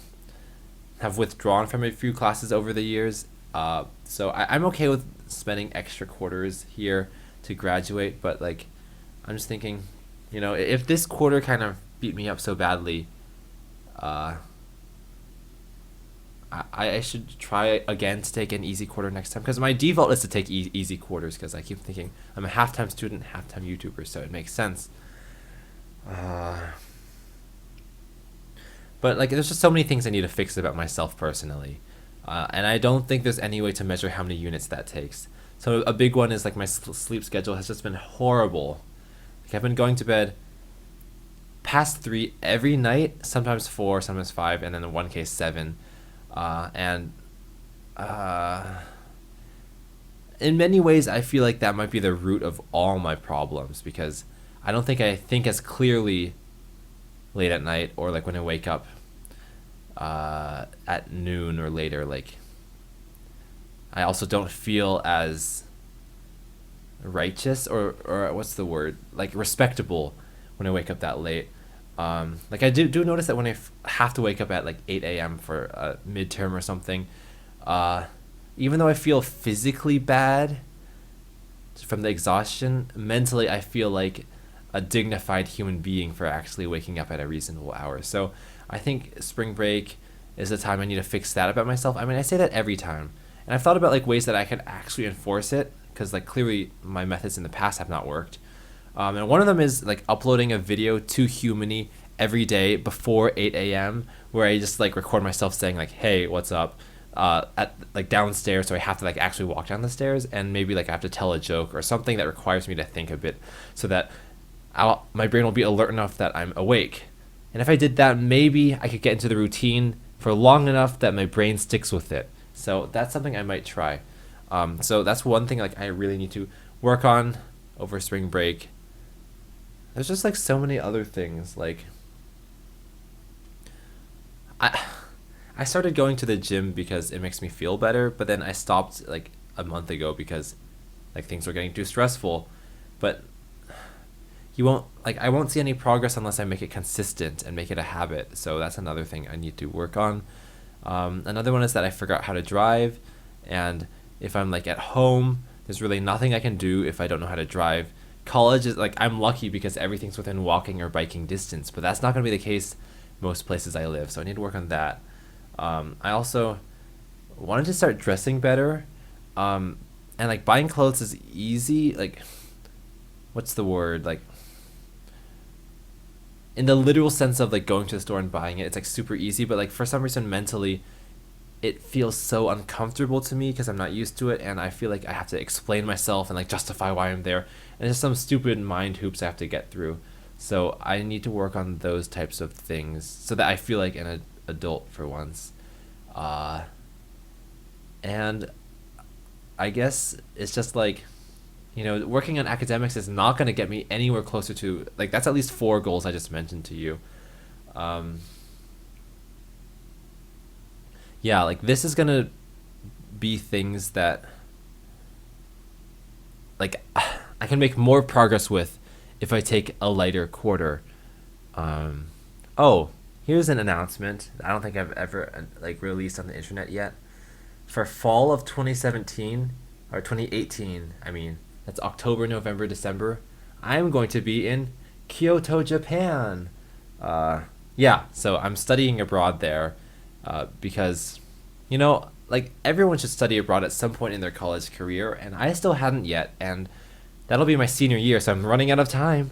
have withdrawn from a few classes over the years. So I'm okay with spending extra quarters here to graduate, but like, I'm just thinking, if this quarter kind of beat me up so badly, uh, I should try again to take an easy quarter next time, because my default is to take easy quarters because I keep thinking I'm a half-time student, half-time YouTuber, so it makes sense. Uh, but like, there's just so many things I need to fix about myself personally, and I don't think there's any way to measure how many units that takes. So a big one is like my sleep schedule has just been horrible. Like, I've been going to bed past 3 every night, sometimes 4, sometimes 5, and then in one case 7. And in many ways, I feel like that might be the root of all my problems, because I don't think I think as clearly late at night, or like when I wake up at noon or later. Like, I also don't feel as righteous, or what's the word, like respectable, when I wake up that late. Like, I do notice that when I have to wake up at like 8 a.m. for a midterm or something, even though I feel physically bad from the exhaustion, mentally I feel like a dignified human being for actually waking up at a reasonable hour. So I think spring break is the time I need to fix that about myself. I mean, I say that every time, and I've thought about like ways that I could actually enforce it, because like clearly my methods in the past have not worked. And one of them is like uploading a video to Humany every day before 8 a.m. where I just like record myself saying like, "Hey, what's up?" At like downstairs, so I have to like actually walk down the stairs, and maybe like I have to tell a joke or something that requires me to think a bit, so that my brain will be alert enough that I'm awake. And if I did that, maybe I could get into the routine for long enough that my brain sticks with it. So that's something I might try. So that's one thing like I really need to work on over spring break. There's just like so many other things. Like, I started going to the gym because it makes me feel better, but then I stopped like a month ago because like things were getting too stressful. But I won't see any progress unless I make it consistent and make it a habit. So that's another thing I need to work on. Another one is that I forgot how to drive, and if I'm like at home, there's really nothing I can do if I don't know how to drive. College is like, I'm lucky because everything's within walking or biking distance, but that's not going to be the case most places I live, so I need to work on that. I also wanted to start dressing better, and like buying clothes is easy. Like, what's the word, like, in the literal sense of like going to the store and buying it, it's like super easy, but like for some reason mentally it feels so uncomfortable to me because I'm not used to it, and I feel like I have to explain myself and like justify why I'm there, and it's just some stupid mind hoops I have to get through. So I need to work on those types of things so that I feel like an adult for once. And I guess it's just like, working on academics is not going to get me anywhere closer to, like, that's at least 4 goals I just mentioned to you. Yeah, like, this is going to be things that, like, I can make more progress with if I take a lighter quarter. Oh, here's an announcement I don't think I've ever, like, released on the internet yet. For fall of 2017, or 2018, I mean, that's October, November, December, I'm going to be in Kyoto, Japan. Yeah, so I'm studying abroad there, because, like, everyone should study abroad at some point in their college career, and I still hadn't yet, and that'll be my senior year, so I'm running out of time.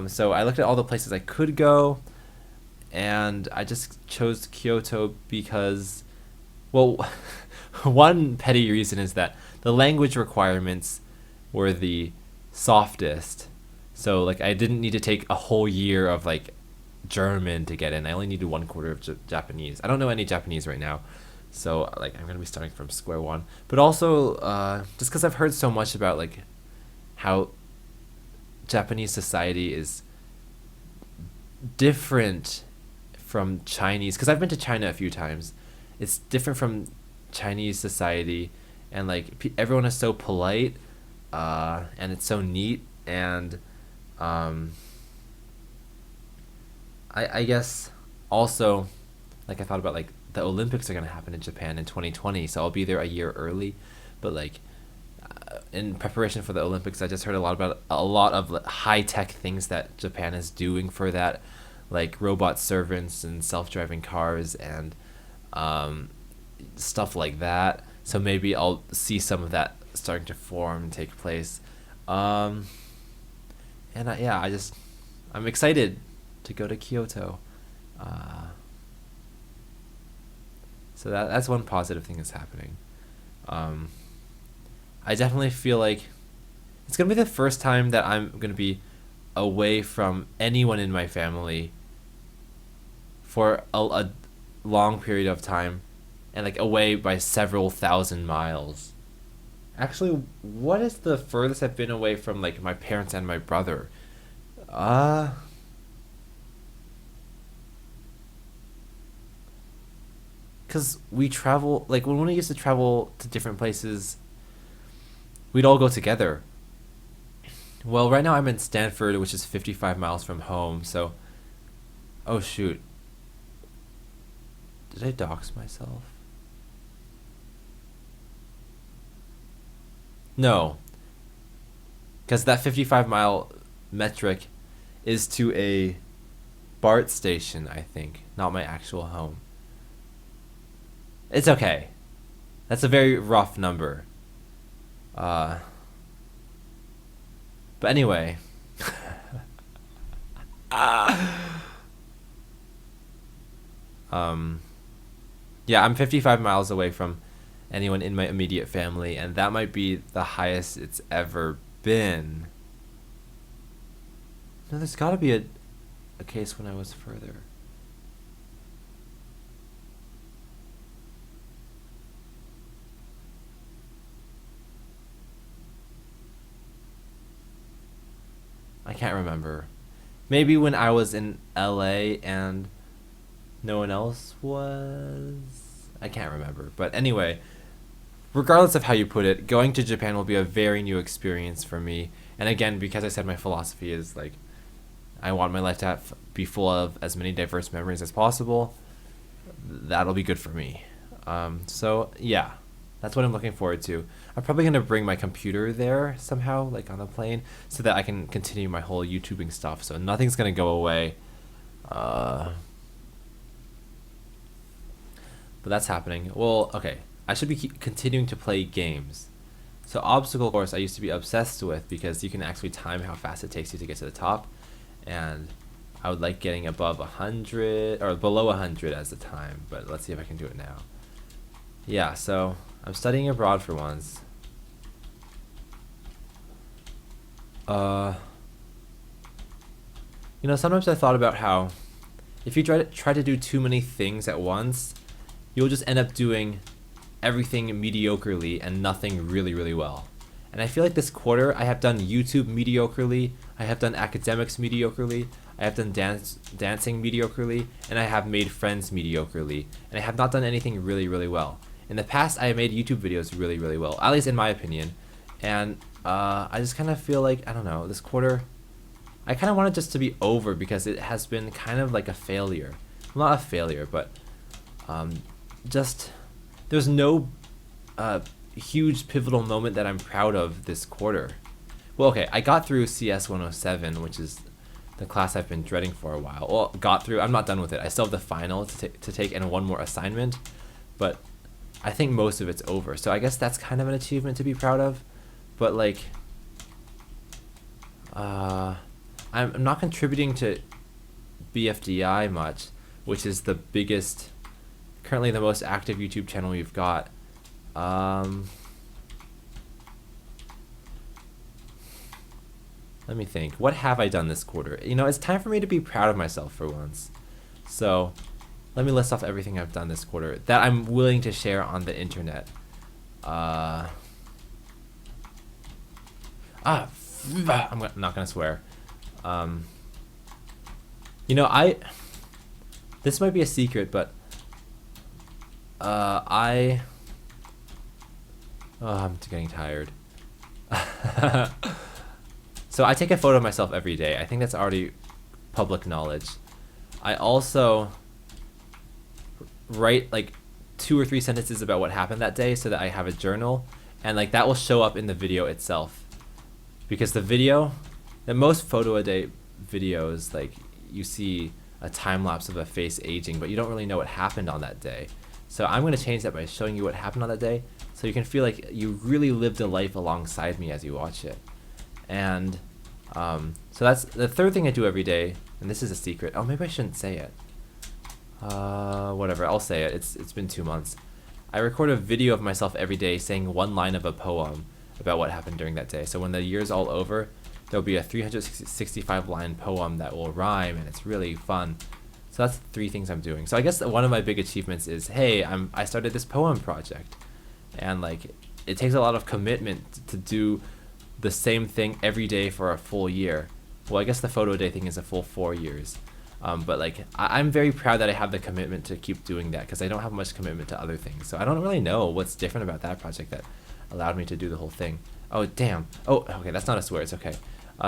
So I looked at all the places I could go, and I just chose Kyoto because, well, one petty reason is that the language requirements were the softest. So, like, I didn't need to take a whole year of, like, German to get in. I only needed 1/4 of Japanese. I don't know any Japanese right now. So, like, I'm going to be starting from square one. But also, just because I've heard so much about, like, how Japanese society is different from Chinese. Because I've been to China a few times. It's different from Chinese society, and like everyone is so polite, and it's so neat, and I guess also, like I thought about like the Olympics are gonna happen in Japan in 2020, so I'll be there a year early, but like in preparation for the Olympics, I just heard a lot of high tech things that Japan is doing for that, like robot servants and self driving cars and stuff like that. So maybe I'll see some of that starting to form and take place. And I'm excited to go to Kyoto. So that's one positive thing that's happening. I definitely feel like it's gonna be the first time that I'm gonna be away from anyone in my family for a long period of time, and like away by several thousand miles. Actually, what is the furthest I've been away from like my parents and my brother? Cause we travel, like when we used to travel to different places, we'd all go together. Well, right now I'm in Stanford, which is 55 miles from home, so... Oh, shoot. Did I dox myself? No. Because that 55-mile metric is to a BART station, I think, not my actual home. It's okay. That's a very rough number. But anyway. Yeah, I'm 55 miles away from anyone in my immediate family, and that might be the highest it's ever been. No, there's gotta be a case when I was further. I can't remember. Maybe when I was in LA and no one else was? I can't remember. But anyway, regardless of how you put it, going to Japan will be a very new experience for me. And again, because I said my philosophy is like, I want my life to be full of as many diverse memories as possible, that'll be good for me. So yeah, that's what I'm looking forward to. I'm probably going to bring my computer there somehow, like on the plane, so that I can continue my whole YouTubing stuff. So nothing's going to go away. But that's happening. Well, okay. I should be continuing to play games. So obstacle course I used to be obsessed with because you can actually time how fast it takes you to get to the top. And I would like getting above 100 or below 100 as the time. But let's see if I can do it now. Yeah, so I'm studying abroad for once. You know, sometimes I thought about how if you try to do too many things at once, you'll just end up doing everything mediocrely and nothing really, really well. And I feel like this quarter I have done YouTube mediocrely, I have done academics mediocrely, I have done dancing mediocrely, and I have made friends mediocrely, and I have not done anything really, really well. In the past, I have made YouTube videos really, really well, at least in my opinion. And I just kind of feel like, I don't know, this quarter, I kind of want it just to be over because it has been kind of like a failure. Well, not a failure, but just, there's no huge pivotal moment that I'm proud of this quarter. Well, okay, I got through CS 107, which is the class I've been dreading for a while. Well, got through, I'm not done with it. I still have the final to take and one more assignment, but I think most of it's over. So I guess that's kind of an achievement to be proud of. But like, I'm not contributing to BFDI much, which is the biggest, currently the most active YouTube channel we've got. Let me think. What have I done this quarter? You know, it's time for me to be proud of myself for once. So let me list off everything I've done this quarter that I'm willing to share on the internet. I'm not gonna swear. You know, this might be a secret, but I Oh, I'm getting tired. So I take a photo of myself every day. I think that's already public knowledge. I also write like 2 or 3 sentences about what happened that day so that I have a journal, and like that will show up in the video itself. Because the most photo a day videos, like you see a time lapse of a face aging, but you don't really know what happened on that day. So I'm going to change that by showing you what happened on that day, so you can feel like you really lived a life alongside me as you watch it. And so that's the third thing I do every day, and this is a secret. Oh, maybe I shouldn't say it. Whatever, I'll say it. It's been 2 months. I record a video of myself every day saying one line of a poem about what happened during that day. So when the year's all over, there'll be a 365 line poem that will rhyme, and it's really fun. So that's 3 things I'm doing. So I guess one of my big achievements is, hey, I started this poem project, and like it takes a lot of commitment to do the same thing every day for a full year. Well, I guess the photo day thing is a full 4 years. But like I'm very proud that I have the commitment to keep doing that, because I don't have much commitment to other things. So I don't really know what's different about that project that allowed me to do the whole thing. Oh, damn. Oh, okay, that's not a swear. It's okay.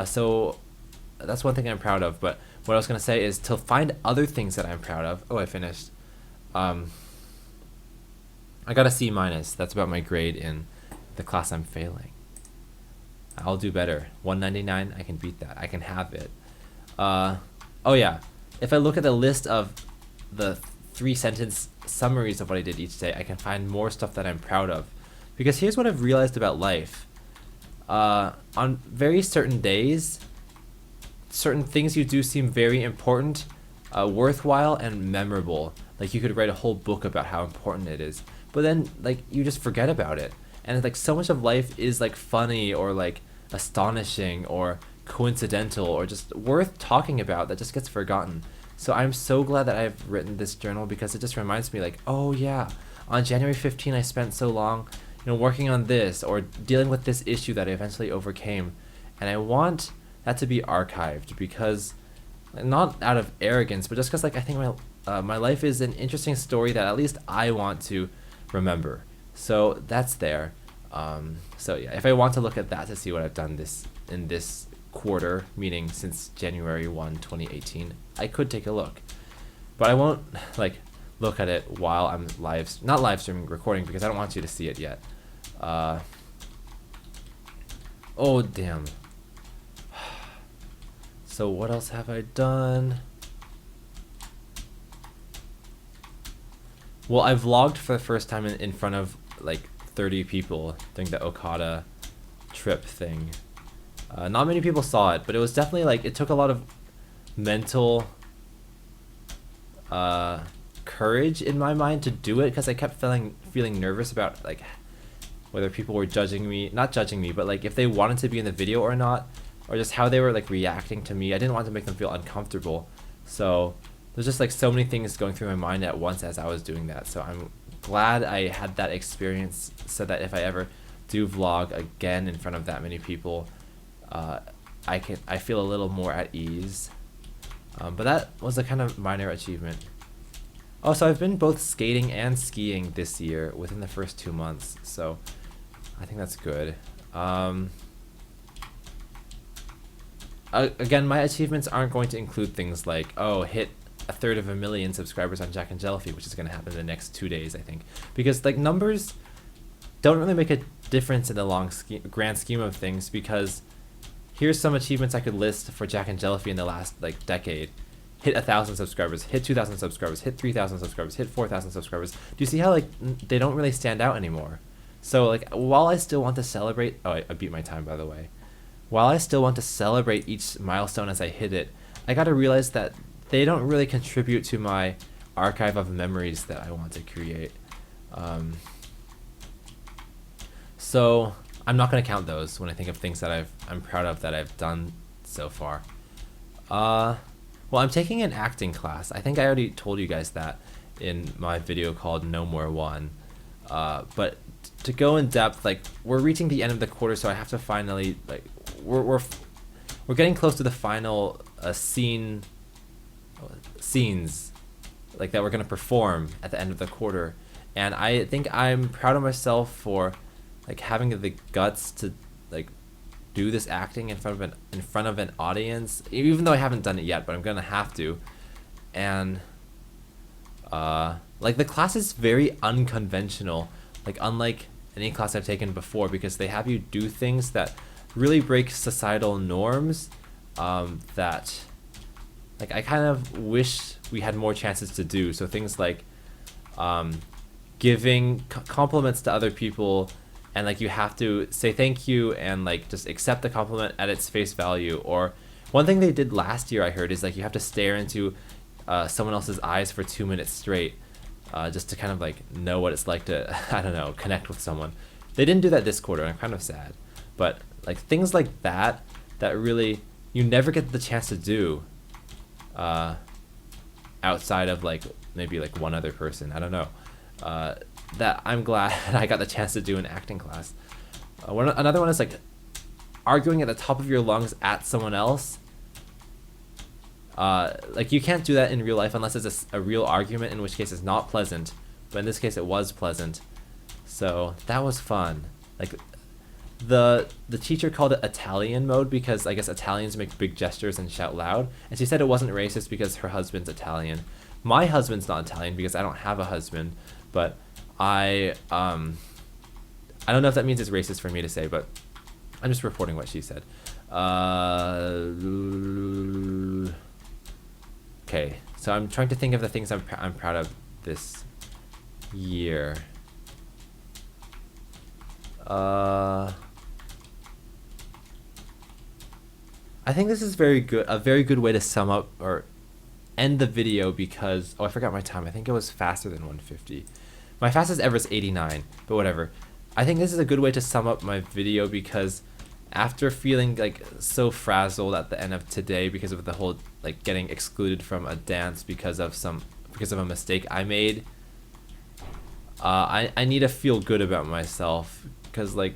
So that's one thing I'm proud of. But what I was going to say is to find other things that I'm proud of. Oh, I finished. I got a C-. That's about my grade in the class I'm failing. I'll do better. 199, I can beat that. I can have it. Oh yeah, if I look at the list of the 3-sentence summaries of what I did each day, I can find more stuff that I'm proud of. Because here's what I've realized about life. On very certain days, certain things you do seem very important, worthwhile, and memorable. Like you could write a whole book about how important it is. But then like you just forget about it. And like so much of life is like funny or like astonishing or coincidental or just worth talking about that just gets forgotten. So I'm so glad that I've written this journal, because it just reminds me like, oh yeah, on January 15 I spent so long, working on this or dealing with this issue that I eventually overcame. And I want that to be archived, because not out of arrogance, but just because like I think my life is an interesting story that at least I want to remember. So that's there. So yeah, if I want to look at that to see what I've done in this quarter, meaning since January 1, 2018, I could take a look. But I won't like look at it while I'm not live streaming, recording, because I don't want you to see it yet. Oh damn. So what else have I done? Well, I vlogged for the first time in front of like 30 people during the Okada trip thing. Not many people saw it, but it was definitely like, it took a lot of mental courage in my mind to do it, because I kept feeling nervous about like whether people were not judging me, but like if they wanted to be in the video or not, or just how they were like reacting to me. I didn't want to make them feel uncomfortable. So there's just like so many things going through my mind at once as I was doing that. So I'm glad I had that experience, so that if I ever do vlog again in front of that many people, I feel a little more at ease. But that was a kind of minor achievement. Oh, so I've been both skating and skiing this year within the first 2 months, so I think that's good. Again, my achievements aren't going to include things like, oh, hit 1/3 million subscribers on Jack and Jellyfy, which is going to happen in the next 2 days, I think. Because like numbers don't really make a difference in the grand scheme of things, because here's some achievements I could list for Jack and Jellyfy in the last like decade. Hit 1,000 subscribers, hit 2,000 subscribers, hit 3,000 subscribers, hit 4,000 subscribers. Do you see how like they don't really stand out anymore? So like while I still want to celebrate, oh, I beat my time by the way. While I still want to celebrate each milestone as I hit it, I gotta realize that they don't really contribute to my archive of memories that I want to create. So I'm not gonna count those when I think of things that I'm proud of that I've done so far. Well, I'm taking an acting class. I think I already told you guys that in my video called No More One. But to go in depth, like we're reaching the end of the quarter, so I have to finally like we're getting close to the final scenes like that we're gonna perform at the end of the quarter, and I think I'm proud of myself for like having the guts to like do this acting in front of an audience, even though I haven't done it yet, but I'm gonna have to. And like the class is very unconventional, like unlike any class I've taken before, because they have you do things that really break societal norms, that like I kind of wish we had more chances to do. So things like giving compliments to other people, and like you have to say thank you and like just accept the compliment at its face value. Or one thing they did last year I heard is like you have to stare into someone else's eyes for 2 minutes straight, just to kind of like know what it's like to I don't know, connect with someone. They didn't do that this quarter, and I'm kind of sad. But like things like that really you never get the chance to do outside of like maybe like one other person, I don't know, that I'm glad I got the chance to do in acting class. Another one is like arguing at the top of your lungs at someone else. Like you can't do that in real life unless it's a real argument, in which case it's not pleasant, but in this case it was pleasant. So that was fun. Like the teacher called it Italian mode because I guess Italians make big gestures and shout loud, and she said it wasn't racist because her husband's Italian. My husband's not Italian because I don't have a husband, but I don't know if that means it's racist for me to say, but I'm just reporting what she said. Okay, so I'm trying to think of the things I'm proud of this year. I think this is a very good way to sum up or end the video because, oh, I forgot my time. I think it was faster than 150. My fastest ever is 89, but whatever. I think this is a good way to sum up my video because after feeling like so frazzled at the end of today because of the whole like getting excluded from a dance because of a mistake I made, I need to feel good about myself because like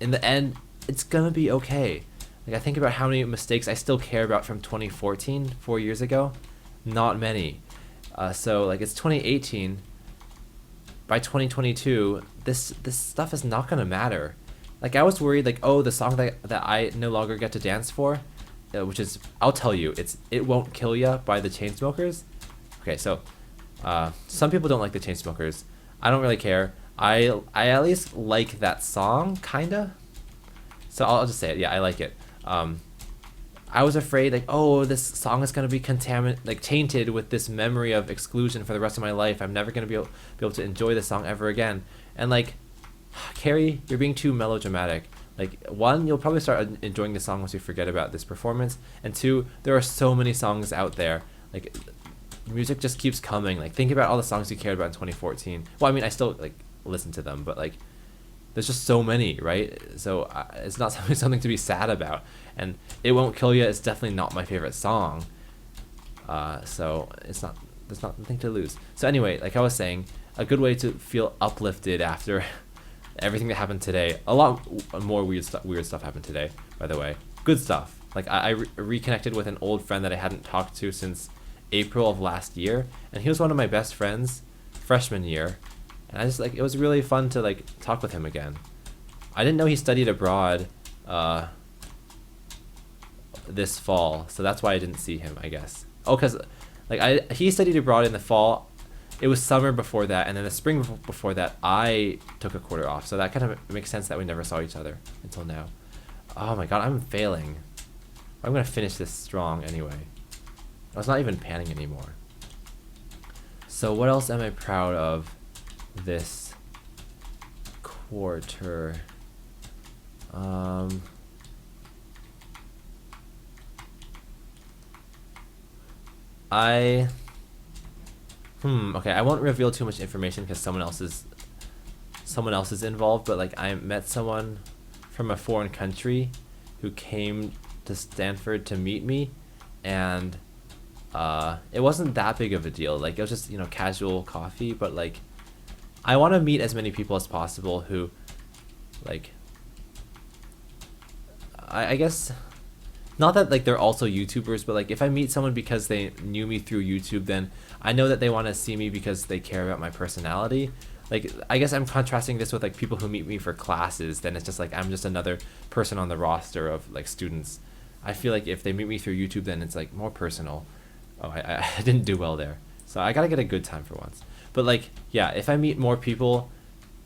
in the end it's gonna be okay. Like I think about how many mistakes I still care about from 2014, 4 years ago, not many. So like it's 2018. By 2022, this stuff is not gonna matter. Like I was worried, like, oh, the song that I no longer get to dance for, which is, I'll tell you, it's "It Won't Kill Ya" by the Chainsmokers. Okay, so some people don't like the Chainsmokers. I don't really care. I at least like that song, kinda. So I'll just say it. Yeah, I like it. I was afraid, like, oh, this song is gonna be tainted with this memory of exclusion for the rest of my life. I'm never gonna be able to enjoy this song ever again. And like, Cary, you're being too melodramatic. Like, one, you'll probably start enjoying the song once you forget about this performance, and two, there are so many songs out there. Like, music just keeps coming. Like, think about all the songs you cared about in 2014. Well, I mean, I still like listen to them, but like, there's just so many, right? So it's not something to be sad about. And "It Won't Kill Ya" is definitely not my favorite song. So there's nothing to lose. So anyway, like I was saying, a good way to feel uplifted after everything that happened today. A lot more weird stuff happened today, by the way. Good stuff. Like I reconnected with an old friend that I hadn't talked to since April of last year, and he was one of my best friends freshman year. And I just like, it was really fun to like talk with him again. I didn't know he studied abroad this fall, so that's why I didn't see him, I guess. Oh, cause like he studied abroad in the fall. It was summer before that, and then the spring before that I took a quarter off. So that kind of makes sense that we never saw each other until now. Oh my god, I'm failing. I'm gonna finish this strong anyway. I was not even panning anymore. So what else am I proud of this quarter? Okay, I won't reveal too much information because someone else is involved, but like I met someone from a foreign country who came to Stanford to meet me, and it wasn't that big of a deal. Like it was just, casual coffee, but like I want to meet as many people as possible who like I guess not that like they're also YouTubers, but like if I meet someone because they knew me through YouTube, then I know that they want to see me because they care about my personality. like, I guess I'm contrasting this with like people who meet me for classes. Then it's just like I'm just another person on the roster of like students. I feel like if they meet me through YouTube, then it's like more personal. Oh, I didn't do well there. So I gotta get a good time for once. But like, yeah, if I meet more people,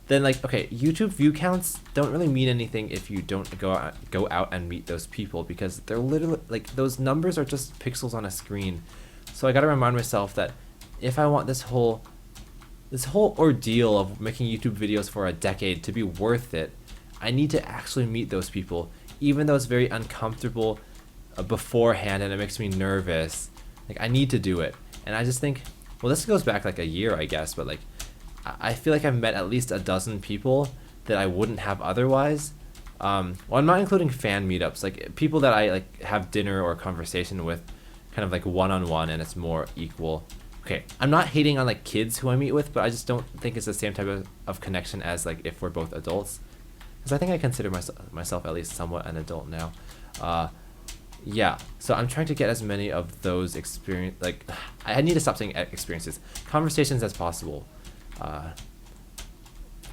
then like, okay, YouTube view counts don't really mean anything if you don't go out and meet those people, because they're literally like, those numbers are just pixels on a screen. So I gotta remind myself that if I want this whole ordeal of making YouTube videos for a decade to be worth it, I need to actually meet those people, even though it's very uncomfortable beforehand and it makes me nervous. Like, I need to do it. And I just think, well, this goes back like a year, I guess, but like, I feel like I've met at least a dozen people that I wouldn't have otherwise. Well, I'm not including fan meetups, like people that I like have dinner or conversation with, kind of like one-on-one, and it's more equal. Okay, I'm not hating on like kids who I meet with, but I just don't think it's the same type of connection as like if we're both adults. Because I think I consider myself at least somewhat an adult now. Yeah, so I'm trying to get as many of those I need to stop saying experiences, conversations as possible.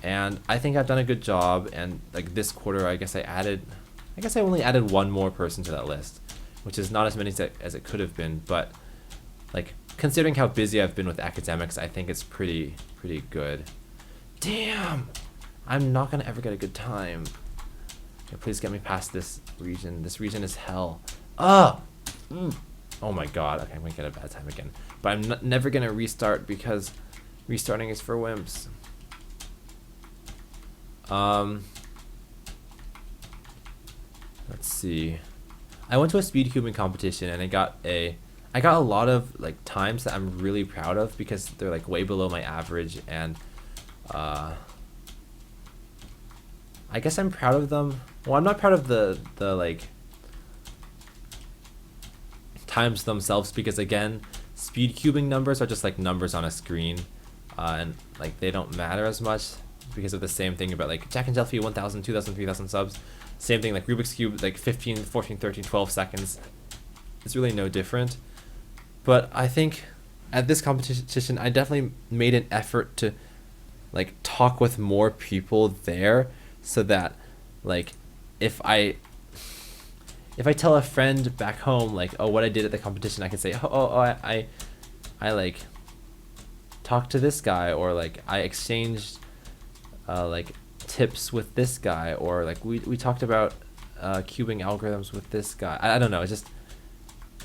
And I think I've done a good job, and like this quarter, I guess I only added one more person to that list, which is not as many as it could have been, but like, considering how busy I've been with academics, I think it's pretty good. Damn! I'm not gonna ever get a good time. Okay, please get me past this region. This region is hell. Oh my god. Okay, I'm gonna get a bad time again. But I'm never gonna restart, because restarting is for wimps. Let's see. I went to a speed cubing competition, and I got a lot of like times that I'm really proud of, because they're like way below my average, and I guess I'm proud of them. Well, I'm not proud of the like times themselves, because again, speed cubing numbers are just like numbers on a screen, and like they don't matter as much because of the same thing about like Jack and Jelfie 1,000, 2,000, 3,000 subs. Same thing like Rubik's Cube, like 15, 14, 13, 12 seconds. It's really no different. But I think at this competition, I definitely made an effort to like talk with more people there, so that like if I tell a friend back home like, oh, what I did at the competition, I can say, I like talked to this guy, or like I exchanged like tips with this guy, or like we talked about cubing algorithms with this guy. I don't know,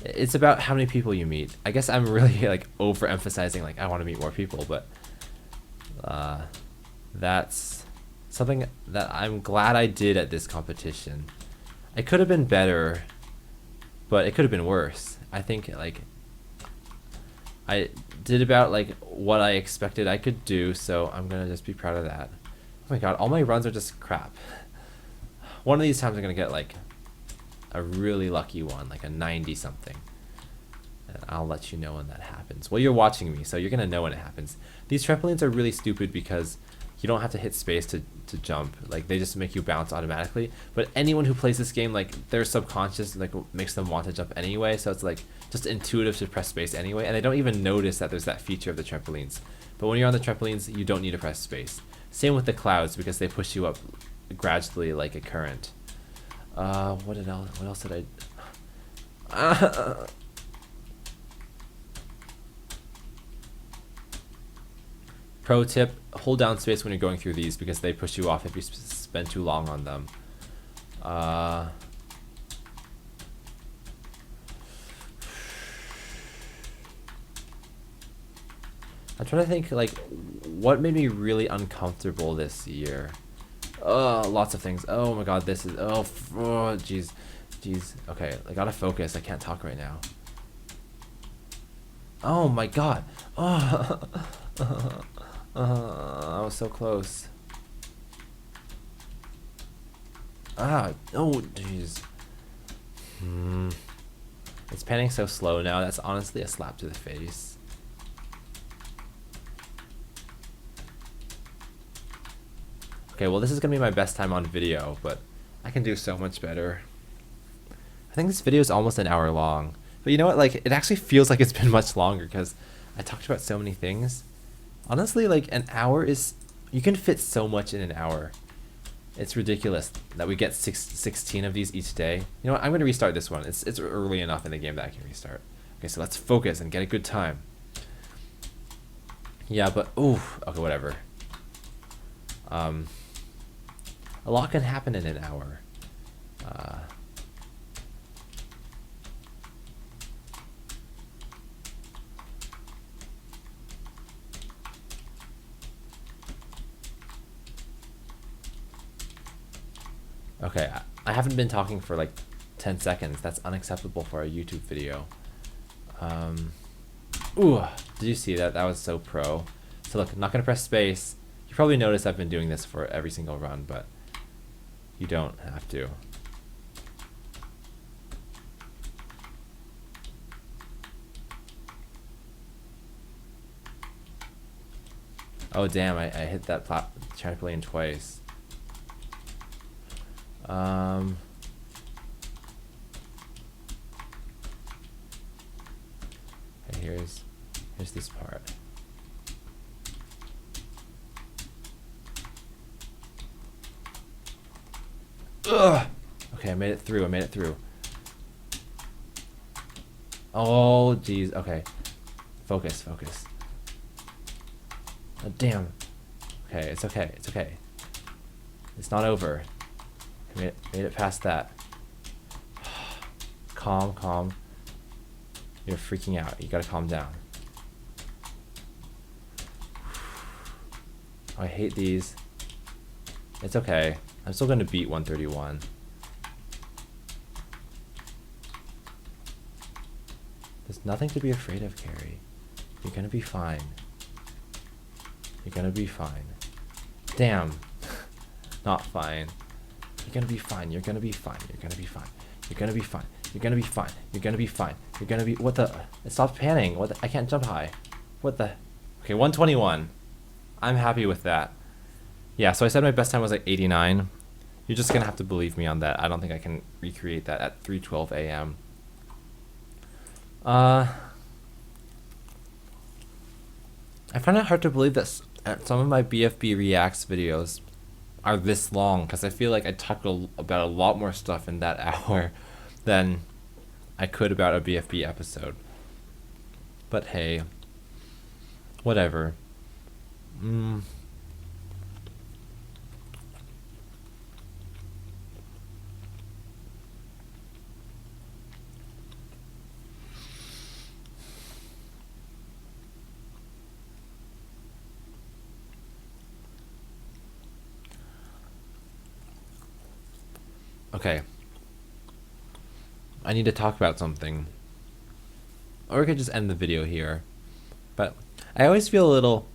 it's about how many people you meet. I guess I'm really like overemphasizing like I want to meet more people, but that's something that I'm glad I did at this competition. It could have been better, but it could have been worse. I think like I did about like what I expected I could do, so I'm gonna just be proud of that. Oh my god, all my runs are just crap. One of these times I'm gonna get like a really lucky one, like a 90 something. And I'll let you know when that happens. Well, you're watching me, so you're gonna know when it happens. These trampolines are really stupid because you don't have to hit space to jump. Like, they just make you bounce automatically. But anyone who plays this game, like, their subconscious like makes them want to jump anyway, so it's like just intuitive to press space anyway, and they don't even notice that there's that feature of the trampolines. But when you're on the trampolines, you don't need to press space. Same with the clouds, because they push you up gradually like a current. What else did I... Pro tip, hold down space when you're going through these, because they push you off if you spend too long on them. I'm trying to think, like, what made me really uncomfortable this year? Lots of things. Oh my god, this is... Oh, jeez. Okay, I gotta focus. I can't talk right now. Oh my god. I was so close. Oh, jeez. It's panning so slow now. That's honestly a slap to the face. Okay, well, this is gonna be my best time on video, but I can do so much better. I think this video is almost an hour long. But you know what? Like, it actually feels like it's been much longer because I talked about so many things. Honestly, like, an hour is You can fit so much in an hour. It's ridiculous that we get 16 of these each day. You know what? I'm gonna restart this one. It's early enough in the game that I can restart. Okay, so let's focus and get a good time. Yeah, but okay, whatever. A lot can happen in an hour. Okay, I haven't been talking for like 10 seconds. That's unacceptable for a YouTube video. Did you see that? That was so pro. So look, I'm not gonna press space. You probably noticed I've been doing this for every single run, but you don't have to. Oh damn, I hit that trampoline twice. Okay, here's this part. Ugh. Okay, I made it through. Oh geez. Okay. Focus. Oh, damn. Okay, it's okay. It's not over. I made it past that. Calm. You're freaking out. You gotta calm down. Oh, I hate these. It's okay. I'm still gonna beat 131. There's nothing to be afraid of, Cary. You're gonna be fine. Damn. Not fine. You're gonna be fine. What the? It stopped panning. What the? I can't jump high. What the? Okay, 121. I'm happy with that. Yeah, so I said my best time was like 89. You're just gonna have to believe me on that. I don't think I can recreate that at 3:12 a.m. I find it hard to believe that some of my BFB Reacts videos are this long, because I feel like I talk about a lot more stuff in that hour than I could about a BFB episode. But hey, whatever. Okay. I need to talk about something. Or we could just end the video here. But I always feel a little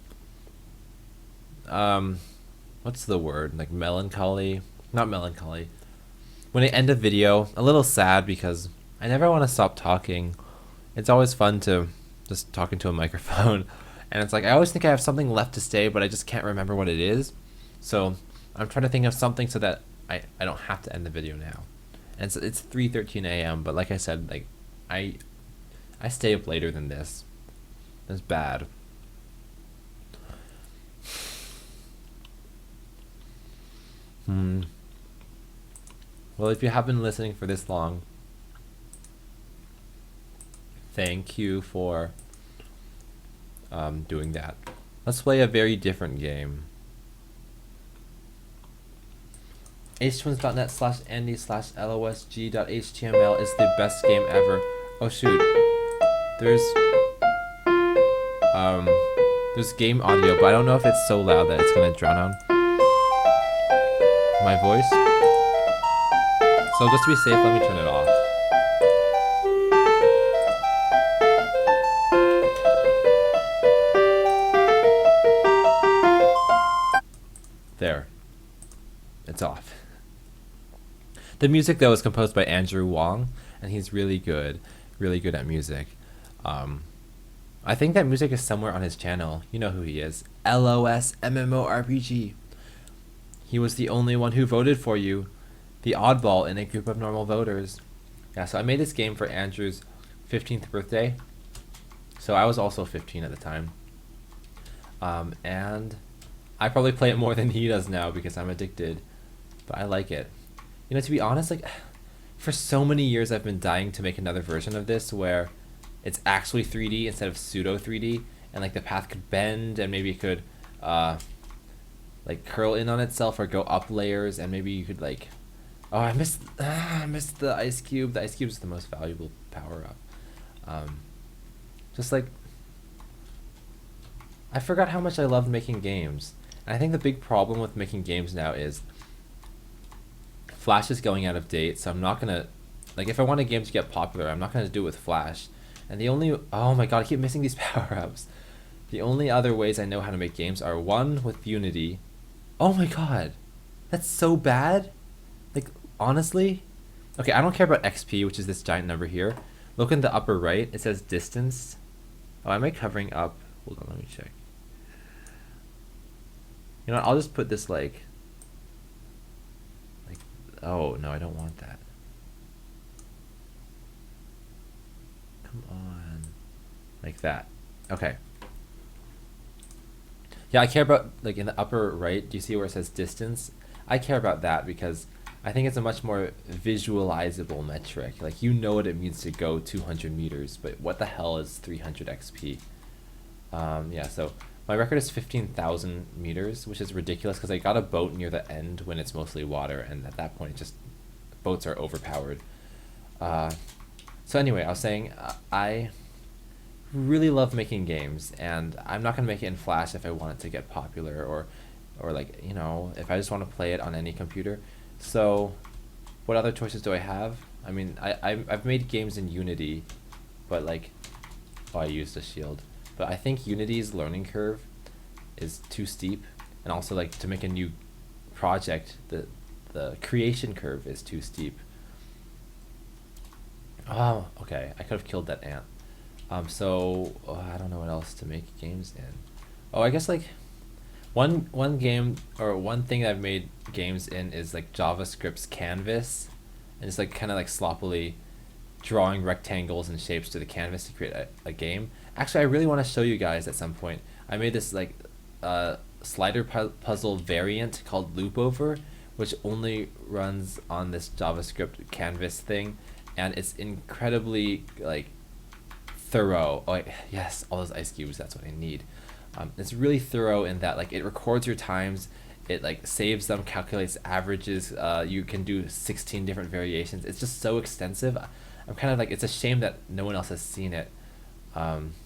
what's the word? Like melancholy? Not melancholy. When I end a video, a little sad, because I never want to stop talking. It's always fun to just talk into a microphone. And it's like I always think I have something left to say, but I just can't remember what it is. So I'm trying to think of something so that I don't have to end the video now. And so it's 3:13 a.m. But like I said, like I stay up later than this. That's bad. Well, if you have been listening for this long, thank you for doing that. Let's play a very different game. htwins.net/andy/losg.html is the best game ever. Oh shoot. There's game audio, but I don't know if it's so loud that it's gonna drown out my voice. So just to be safe, let me turn it off. There. It's off. The music, though, is composed by Andrew Wong, and he's really good at music. I think that music is somewhere on his channel. You know who he is. LOS MMORPG. He was the only one who voted for you. The oddball in a group of normal voters. Yeah, so I made this game for Andrew's 15th birthday. So I was also 15 at the time. And I probably play it more than he does now because I'm addicted, but I like it. You know, to be honest, like, for so many years I've been dying to make another version of this where it's actually 3D instead of pseudo 3D, and like the path could bend and maybe it could like curl in on itself or go up layers, and maybe you could like, oh, I missed the ice cube. The ice cube is the most valuable power up. Just like, I forgot how much I loved making games. And I think the big problem with making games now is Flash is going out of date, so I'm not gonna, like, if I want a game to get popular, I'm not gonna do it with Flash. And the only, oh my god, I keep missing these power-ups. The only other ways I know how to make games are, one, with Unity. Oh my god, that's so bad. Like, honestly, okay, I don't care about XP, which is this giant number here. Look in the upper right, it says distance. Oh, am I covering up? Hold on, let me check. You know what, I'll just put this like, oh no, I don't want that. Come on, like that. Okay. Yeah, I care about, like, in the upper right, do you see where it says distance? I care about that because I think it's a much more visualizable metric. Like, you know what it means to go 200 meters, but what the hell is 300 XP? Yeah, so my record is 15,000 meters, which is ridiculous because I got a boat near the end when it's mostly water, and at that point, it just, boats are overpowered. So anyway, I was saying, I really love making games, and I'm not gonna make it in Flash if I want it to get popular, or like, you know, if I just want to play it on any computer. So what other choices do I have? I mean, I've made games in Unity, but like, oh, I used a shield, but I think Unity's learning curve is too steep, and also like to make a new project, the creation curve is too steep. Oh, okay, I could have killed that ant. So I don't know what else to make games in. Oh, I guess like one game, or one thing that I've made games in is like JavaScript's canvas, and it's like kind of like sloppily drawing rectangles and shapes to the canvas to create a game. Actually, I really want to show you guys at some point. I made this like slider puzzle variant called Loop Over, which only runs on this JavaScript canvas thing, and it's incredibly like thorough. Oh, yes, all those ice cubes, that's what I need. It's really thorough in that like it records your times, it like saves them, calculates averages, you can do 16 different variations. It's just so extensive. I'm kind of like, it's a shame that no one else has seen it.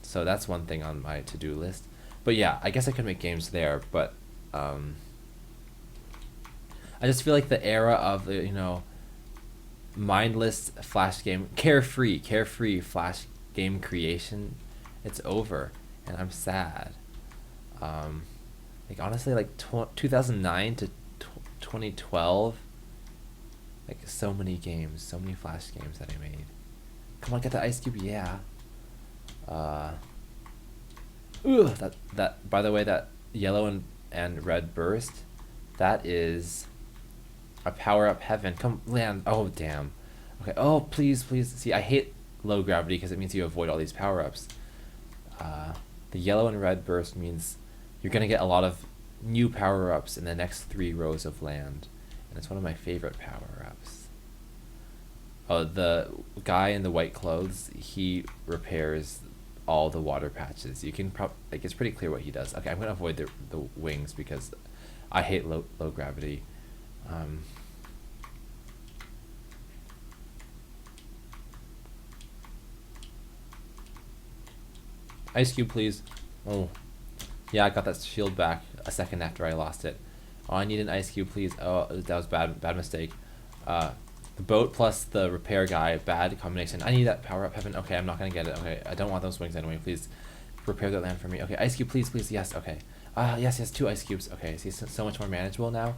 So that's one thing on my to-do list. But yeah, I guess I could make games there, but I just feel like the era of the, you know, mindless Flash game, carefree Flash game creation, it's over, and I'm sad. Like honestly, like 2009 to 2012, like so many games, so many Flash games that I made. Come on, get the ice cube, yeah. That by the way, that yellow and red burst, that is a power up heaven. Come land. Oh damn. Okay. Oh please. See, I hate low gravity because it means you avoid all these power ups. The yellow and red burst means you're gonna get a lot of new power ups in the next 3 rows of land, and it's one of my favorite power ups. Oh, the guy in the white clothes, he repairs all the water patches. You can like, it's pretty clear what he does. Okay, I'm gonna avoid the wings because I hate low gravity. Ice cube, please. Oh, yeah, I got that shield back a second after I lost it. Oh, I need an ice cube, please. Oh, that was bad mistake. The boat plus the repair guy, bad combination. I need that power up heaven. Okay, I'm not gonna get it. Okay, I don't want those wings anyway. Please repair that land for me. Okay, ice cube, please. Yes. Okay. Yes, 2 ice cubes. Okay, see, so much more manageable now.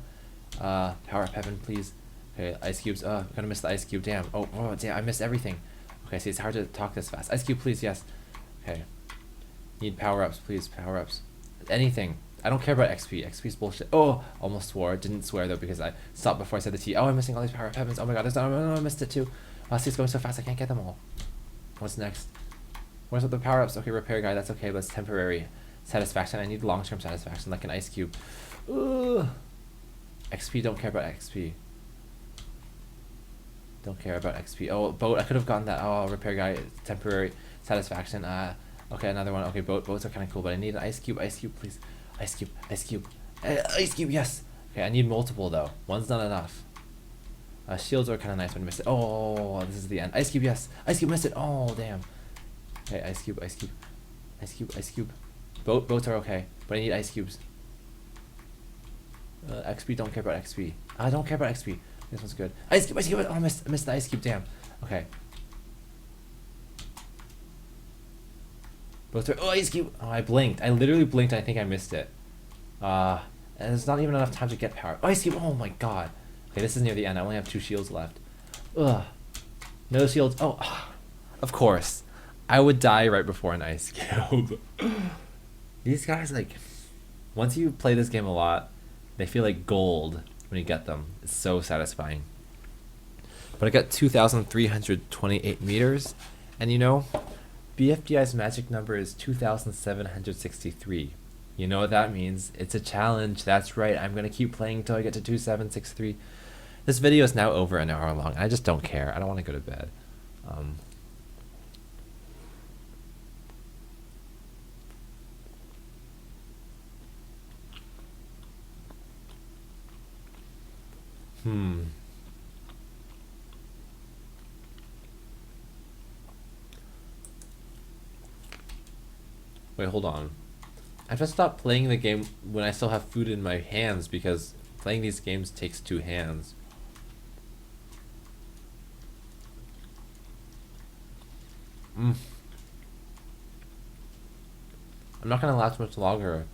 Power up heaven, please. Okay, ice cubes. I'm gonna miss the ice cube. Damn. Oh, damn. I missed everything. Okay, see, it's hard to talk this fast. Ice cube, please. Yes. Okay. Need power ups, please. Power ups. Anything. I don't care about XP. XP's bullshit. Oh, almost swore. Didn't swear though because I stopped before I said the T. Oh, I'm missing all these power up heavens. Oh my god, I missed it too. Oh, see, it's going so fast. I can't get them all. What's next? Where's the power ups? Okay, repair guy. That's okay, but it's temporary. satisfaction. I need long-term satisfaction, like an ice cube. Ugh. XP, don't care about XP. Don't care about XP. Oh, boat, I could have gotten that. Oh, repair guy, temporary satisfaction. Okay, another one. Okay, boats are kind of cool, but I need an ice cube, please. Ice cube, ice cube, yes. Okay, I need multiple though. One's not enough. Shields are kind of nice when you miss it. Oh, this is the end. Ice cube, yes. Ice cube, missed it. Oh, damn. Okay, ice cube. Boats are okay, but I need ice cubes. XP, don't care about XP. I don't care about XP. This one's good. Ice cube. Oh, I missed the ice cube. Damn. Okay. Boats are. Oh, ice cube. Oh, I blinked. I literally blinked. I think I missed it. And there's not even enough time to get power. Oh, ice cube. Oh my god. Okay, this is near the end. I only have 2 shields left. Ugh. No shields. Oh, of course. I would die right before an ice cube. These guys, like, once you play this game a lot, they feel like gold when you get them. It's so satisfying. But I got 2,328 meters, and you know, BFDI's magic number is 2,763. You know what that means? It's a challenge. That's right. I'm going to keep playing until I get to 2,763. This video is now over an hour long. I just don't care. I don't want to go to bed. Wait, hold on. I have to stop playing the game when I still have food in my hands because playing these games takes 2 hands. I'm not gonna last much longer.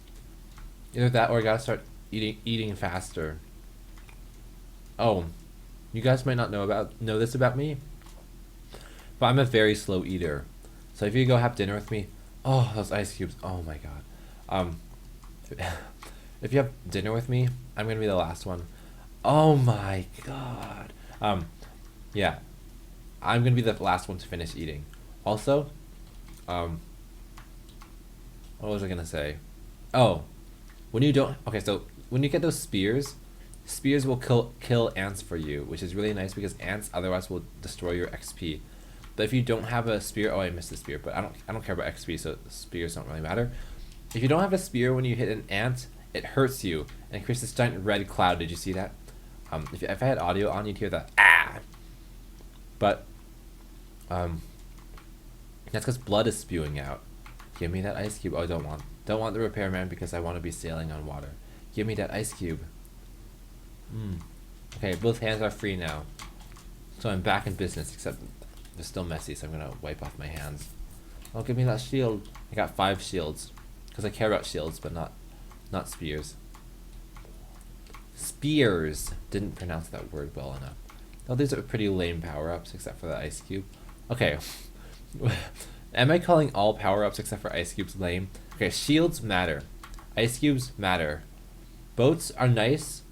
Either that or I gotta start eating faster. Oh, you guys might not know this about me, but I'm a very slow eater. So if you go have dinner with me, oh, those ice cubes, oh my god. If you have dinner with me, I'm gonna be the last one. Oh my god. Yeah, I'm gonna be the last one to finish eating. Also, what was I gonna say? Oh, when you don't, okay, so when you get those spears will kill ants for you, which is really nice because ants otherwise will destroy your XP. But if you don't have a spear, oh, I missed the spear, but I don't care about XP, so spears don't really matter. If you don't have a spear when you hit an ant, it hurts you and it creates this giant red cloud. Did you see that? If I had audio on, you'd hear that But that's because blood is spewing out. Give me that ice cube. Oh, I don't want the repairman because I want to be sailing on water. Give me that ice cube. Okay, both hands are free now. So I'm back in business, except they're still messy, so I'm gonna wipe off my hands. Oh, give me that shield. I got 5 shields. Because I care about shields, but not spears. Spears! Didn't pronounce that word well enough. Oh, these are pretty lame power-ups, except for the ice cube. Okay. Am I calling all power-ups except for ice cubes lame? Okay, shields matter. Ice cubes matter. Boats are nice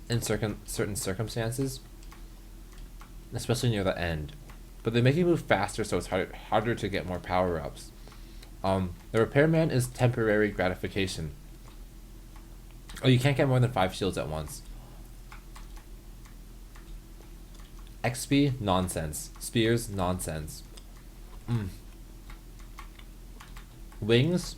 in certain circumstances, especially near the end. But they make you move faster, so it's harder to get more power-ups. The repairman is temporary gratification. Oh, you can't get more than 5 shields at once. XP, nonsense. Spears, nonsense. Wings.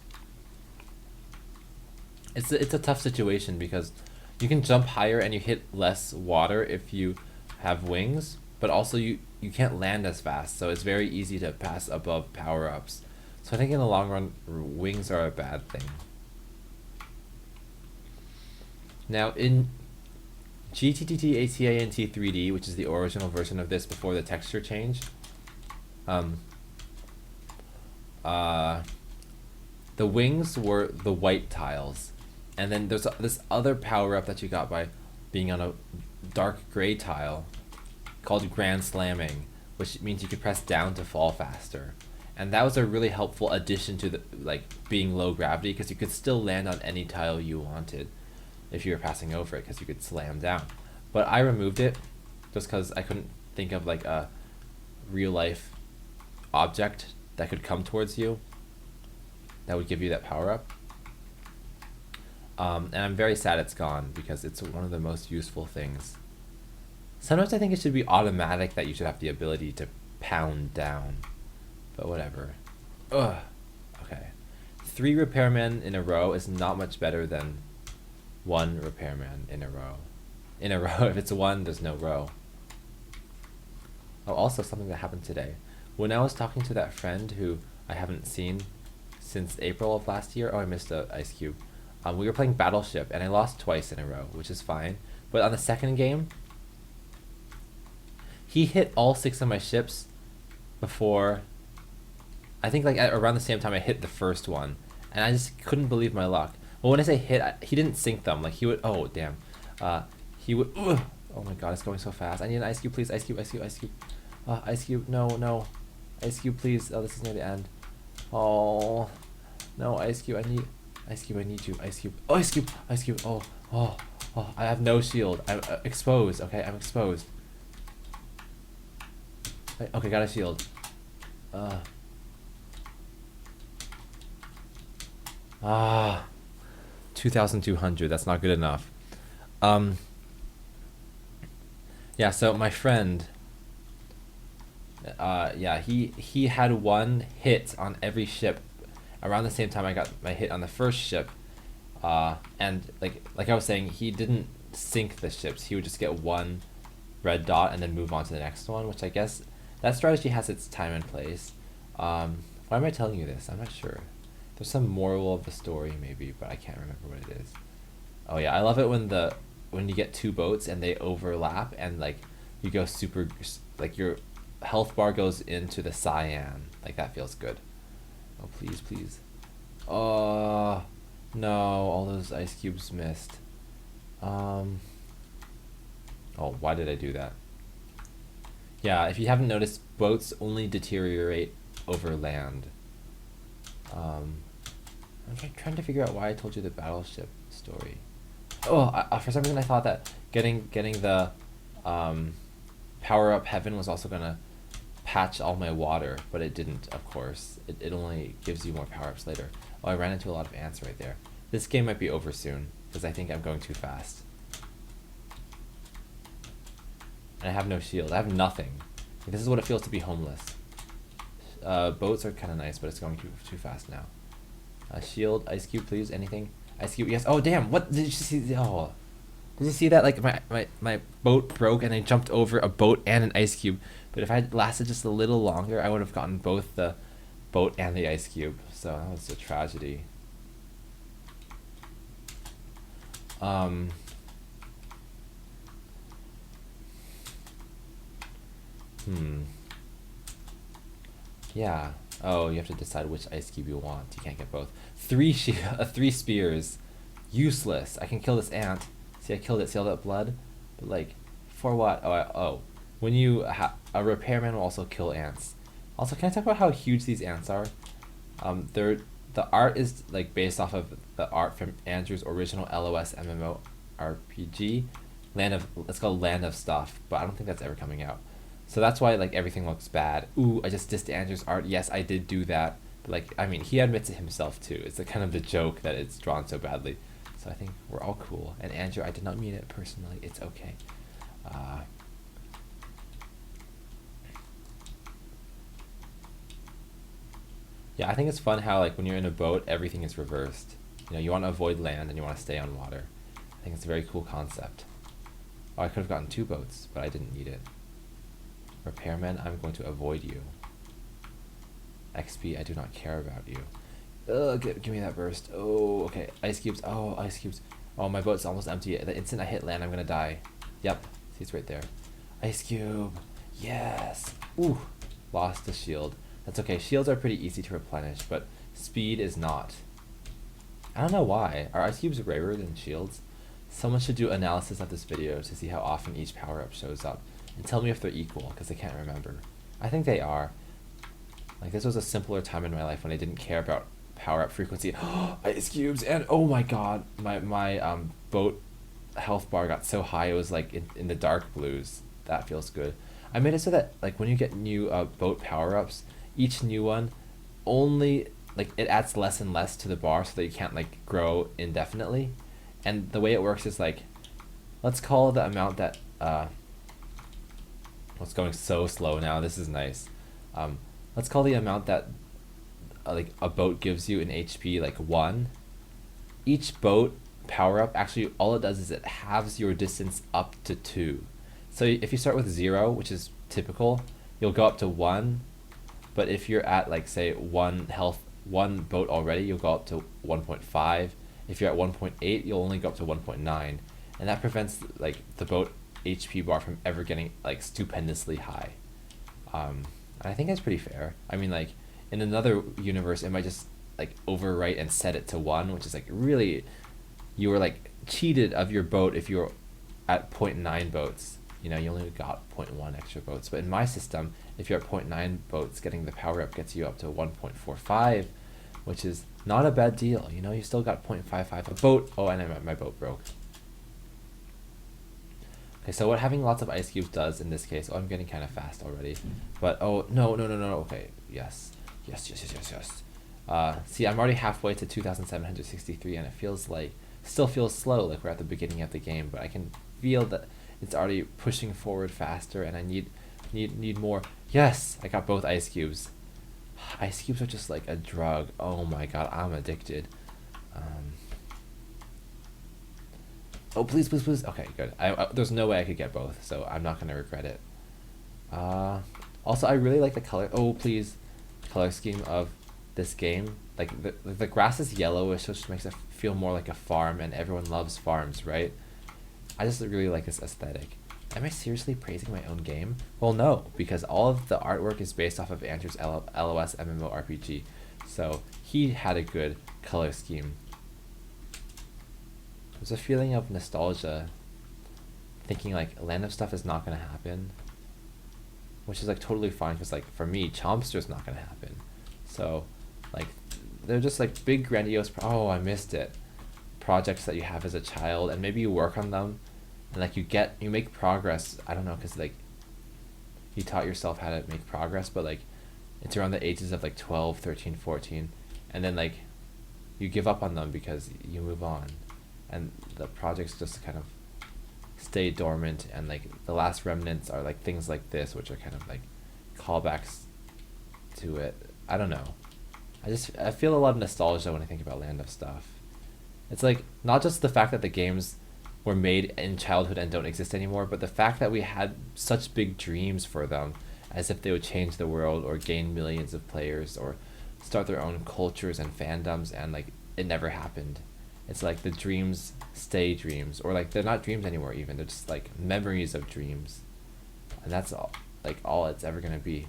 It's a tough situation because you can jump higher and you hit less water if you have wings, but also you can't land as fast, so it's very easy to pass above power-ups. So I think in the long run, wings are a bad thing. Now in GTTTATINT 3D, which is the original version of this before the texture change, the wings were the white tiles. And then there's this other power-up that you got by being on a dark gray tile called Grand Slamming, which means you could press down to fall faster. And that was a really helpful addition to the being low gravity, because you could still land on any tile you wanted if you were passing over it, because you could slam down. But I removed it just because I couldn't think of like a real-life object that could come towards you that would give you that power-up. And I'm very sad it's gone because it's one of the most useful things. Sometimes I think it should be automatic that you should have the ability to pound down, but whatever. Ugh. Okay. 3 repairmen in a row is not much better than 1 repairman in a row. In a row, if it's 1, there's no row. Oh, also something that happened today. When I was talking to that friend who I haven't seen since April of last year, oh, I missed a ice cube. We were playing Battleship, and I lost twice in a row, which is fine. But on the second game, he hit all 6 of my ships before, I think like around the same time I hit the first one, and I just couldn't believe my luck. Well, when I say hit, he didn't sink them. Like he would, oh damn, he would. Oh my god, it's going so fast. I need an ice cube, please. Ice cube, ice cube, ice cube. Ice cube, no, no, ice cube, please. Oh, this is near the end. Oh, no, ice cube. I need ice cube. I need you, ice cube. Oh, ice cube, ice cube. Oh, oh, oh. I have no shield. I'm exposed. Okay, I'm exposed. Okay, got a shield. 2,200. That's not good enough. Yeah. So my friend. Yeah, he had 1 hit on every ship, around the same time I got my hit on the first ship. And like I was saying, he didn't sink the ships. He would just get 1 red dot and then move on to the next one, which I guess that strategy has its time and place. Why am I telling you this? I'm not sure. There's some moral of the story maybe, but I can't remember what it is. Oh yeah, I love it when you get 2 boats and they overlap and like you go super, like your health bar goes into the cyan. Like that feels good. Oh please, please. Oh no, all those ice cubes missed. Oh, why did I do that? Yeah, if you haven't noticed, boats only deteriorate over land. I'm trying to figure out why I told you the battleship story. Oh, for some reason I thought that getting the power up heaven was also gonna patch all my water, but it didn't, of course. It only gives you more power-ups later. Oh, I ran into a lot of ants right there. This game might be over soon, because I think I'm going too fast. And I have no shield. I have nothing. This is what it feels to be homeless. Boats are kind of nice, but it's going too fast now. Shield, ice cube, please. Anything? Ice cube, yes. Oh, damn. What did you see? Oh, did you see that? Like my boat broke and I jumped over a boat and an ice cube. But if I had lasted just a little longer, I would have gotten both the boat and the ice cube. So that was a tragedy. Yeah. Oh, you have to decide which ice cube you want. You can't get both. 3 spears. Useless. I can kill this ant. See, I killed it. See all that blood? But like, for what? Oh, when you a repairman will also kill ants. Also, can I talk about how huge these ants are? The art is like based off of the art from Andrew's original LOS MMO RPG, it's called Land of Stuff, but I don't think that's ever coming out. So that's why like everything looks bad. Ooh, I just dissed Andrew's art. Yes, I did do that. But like, I mean, he admits it himself too. It's the kind of the joke that it's drawn so badly. So I think we're all cool. And Andrew, I did not mean it personally. It's okay. Yeah, I think it's fun how like when you're in a boat, everything is reversed. You know, you want to avoid land and you want to stay on water. I think it's a very cool concept. Oh, I could have gotten 2 boats, but I didn't need it. Repairman, I'm going to avoid you. XP, I do not care about you. Ugh, give me that burst. Oh, okay. Ice cubes. Oh, ice cubes. Oh, my boat's almost empty. The instant I hit land, I'm gonna die. Yep. See, it's right there. Ice cube. Yes. Ooh. Lost the shield. That's okay. Shields are pretty easy to replenish, but speed is not. I don't know why. Are ice cubes rarer than shields? Someone should do analysis of this video to see how often each power-up shows up. And tell me if they're equal, because I can't remember. I think they are. Like, this was a simpler time in my life when I didn't care about power-up frequency. Ice cubes! And oh my god, my boat health bar got so high it was like in the dark blues. That feels good. I made it so that like when you get new boat power-ups, each new one only, like, it adds less and less to the bar so that you can't like grow indefinitely. And the way it works is like, let's call the amount that it's going so slow now. This is nice. Let's call the amount that like a boat gives you in HP like 1. Each boat power up, actually all it does is it halves your distance up to 2. So if you start with 0, which is typical, you'll go up to 1. But if you're at like say 1 health, 1 boat already, you'll go up to 1.5. If you're at 1.8, you'll only go up to 1.9, and that prevents like the boat HP bar from ever getting like stupendously high. I think that's pretty fair. I mean, like in another universe, it might just like overwrite and set it to 1, which is like really, you were like cheated of your boat if you're at 0.9 boats. You know, you only got 0.1 extra boats. But in my system, if you're at 0.9 boats, getting the power up gets you up to 1.45, which is not a bad deal. You know, you still got 0.55 a boat. Oh, and my boat broke. Okay, so what having lots of ice cubes does in this case, oh, I'm getting kind of fast already. But, oh, no, okay, yes. See, I'm already halfway to 2,763, and it feels like, still feels slow, like we're at the beginning of the game, but I can feel that it's already pushing forward faster, and I need more. Yes, I got both ice cubes. Ice cubes are just like a drug. Oh my god, I'm addicted. Oh, please. Okay, good. There's no way I could get both, so I'm not going to regret it. Also, I really like the color. Oh, please. Color scheme of this game. Like, the grass is yellowish, which makes it feel more like a farm, and everyone loves farms, right? I just really like this aesthetic. Am I seriously praising my own game? Well, no, because all of the artwork is based off of Andrew's LOS MMORPG, so he had a good color scheme. There's a feeling of nostalgia, thinking like Land of Stuff is not gonna happen, which is like totally fine, because like for me, Chompster's not gonna happen. So like they're just like big grandiose, oh, I missed it, projects that you have as a child, and maybe you work on them, and like you make progress. I don't know, because like you taught yourself how to make progress, but like it's around the ages of like 12, 13, 14, and then like you give up on them because you move on, and the projects just kind of stay dormant, and like the last remnants are like things like this, which are kind of like callbacks to it. I don't know. I feel a lot of nostalgia when I think about Land of Stuff. It's like not just the fact that the games were made in childhood and don't exist anymore, but the fact that we had such big dreams for them, as if they would change the world or gain millions of players or start their own cultures and fandoms, and like it never happened. It's like the dreams stay dreams, or like they're not dreams anymore even, they're just like memories of dreams. And that's all it's ever gonna be.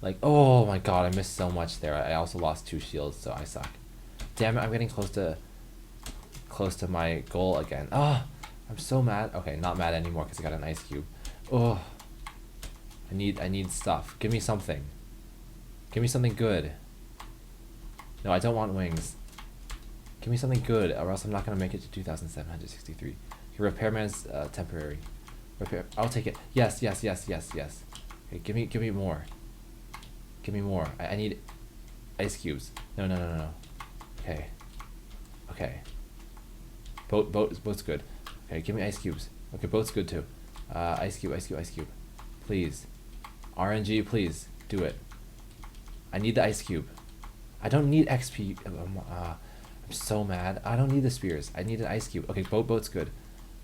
Like, oh my god, I missed so much there. I also lost 2 shields, so I suck. Damn it, I'm getting close to my goal again. Oh, I'm so mad. Okay, not mad anymore because I got an ice cube. Oh, I need stuff. Give me something. Give me something good. No, I don't want wings. Give me something good, or else I'm not gonna make it to 2,763. Your repairman's temporary. Repair. I'll take it. Yes. Okay, give me more. Give me more. I need ice cubes. No. Okay. Boat's good. Okay, give me ice cubes. Okay, boat's good too. Ice cube. Please. RNG, please. Do it. I need the ice cube. I don't need XP. I'm so mad. I don't need the spears. I need an ice cube. Okay, boat's good.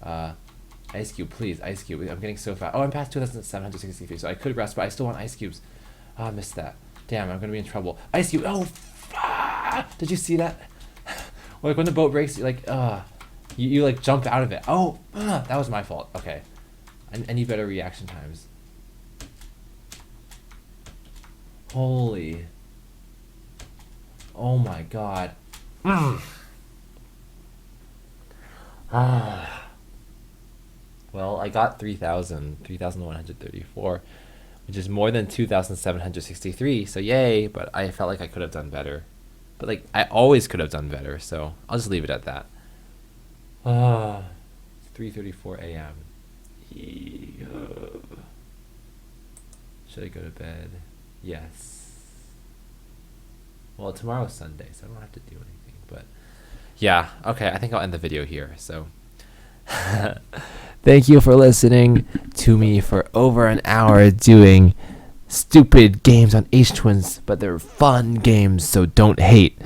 Ice cube, please. Ice cube. I'm getting so fast. Oh, I'm past 2,763, so I could rest, but I still want ice cubes. Oh, I missed that. Damn, I'm gonna be in trouble. Ice cube. Oh, did you see that? Like when the boat breaks, you're like, you like jump out of it. Oh, that was my fault. Okay, I need better reaction times. Holy. Oh my god. Well, I got 3,134, which is more than 2,763, so yay, but I felt like I could have done better. But like, I always could have done better, so I'll just leave it at that. 3:34 a.m. Should I go to bed? Yes. Well, tomorrow's Sunday, so I don't have to do anything, but Yeah, okay, I think I'll end the video here. So, Thank you for listening to me for over an hour doing stupid games on H-Twins, but they're fun games, so don't hate.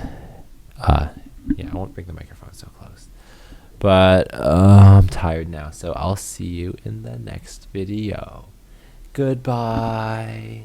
yeah, I won't bring the microphone so close. But I'm tired now, so I'll see you in the next video. Goodbye.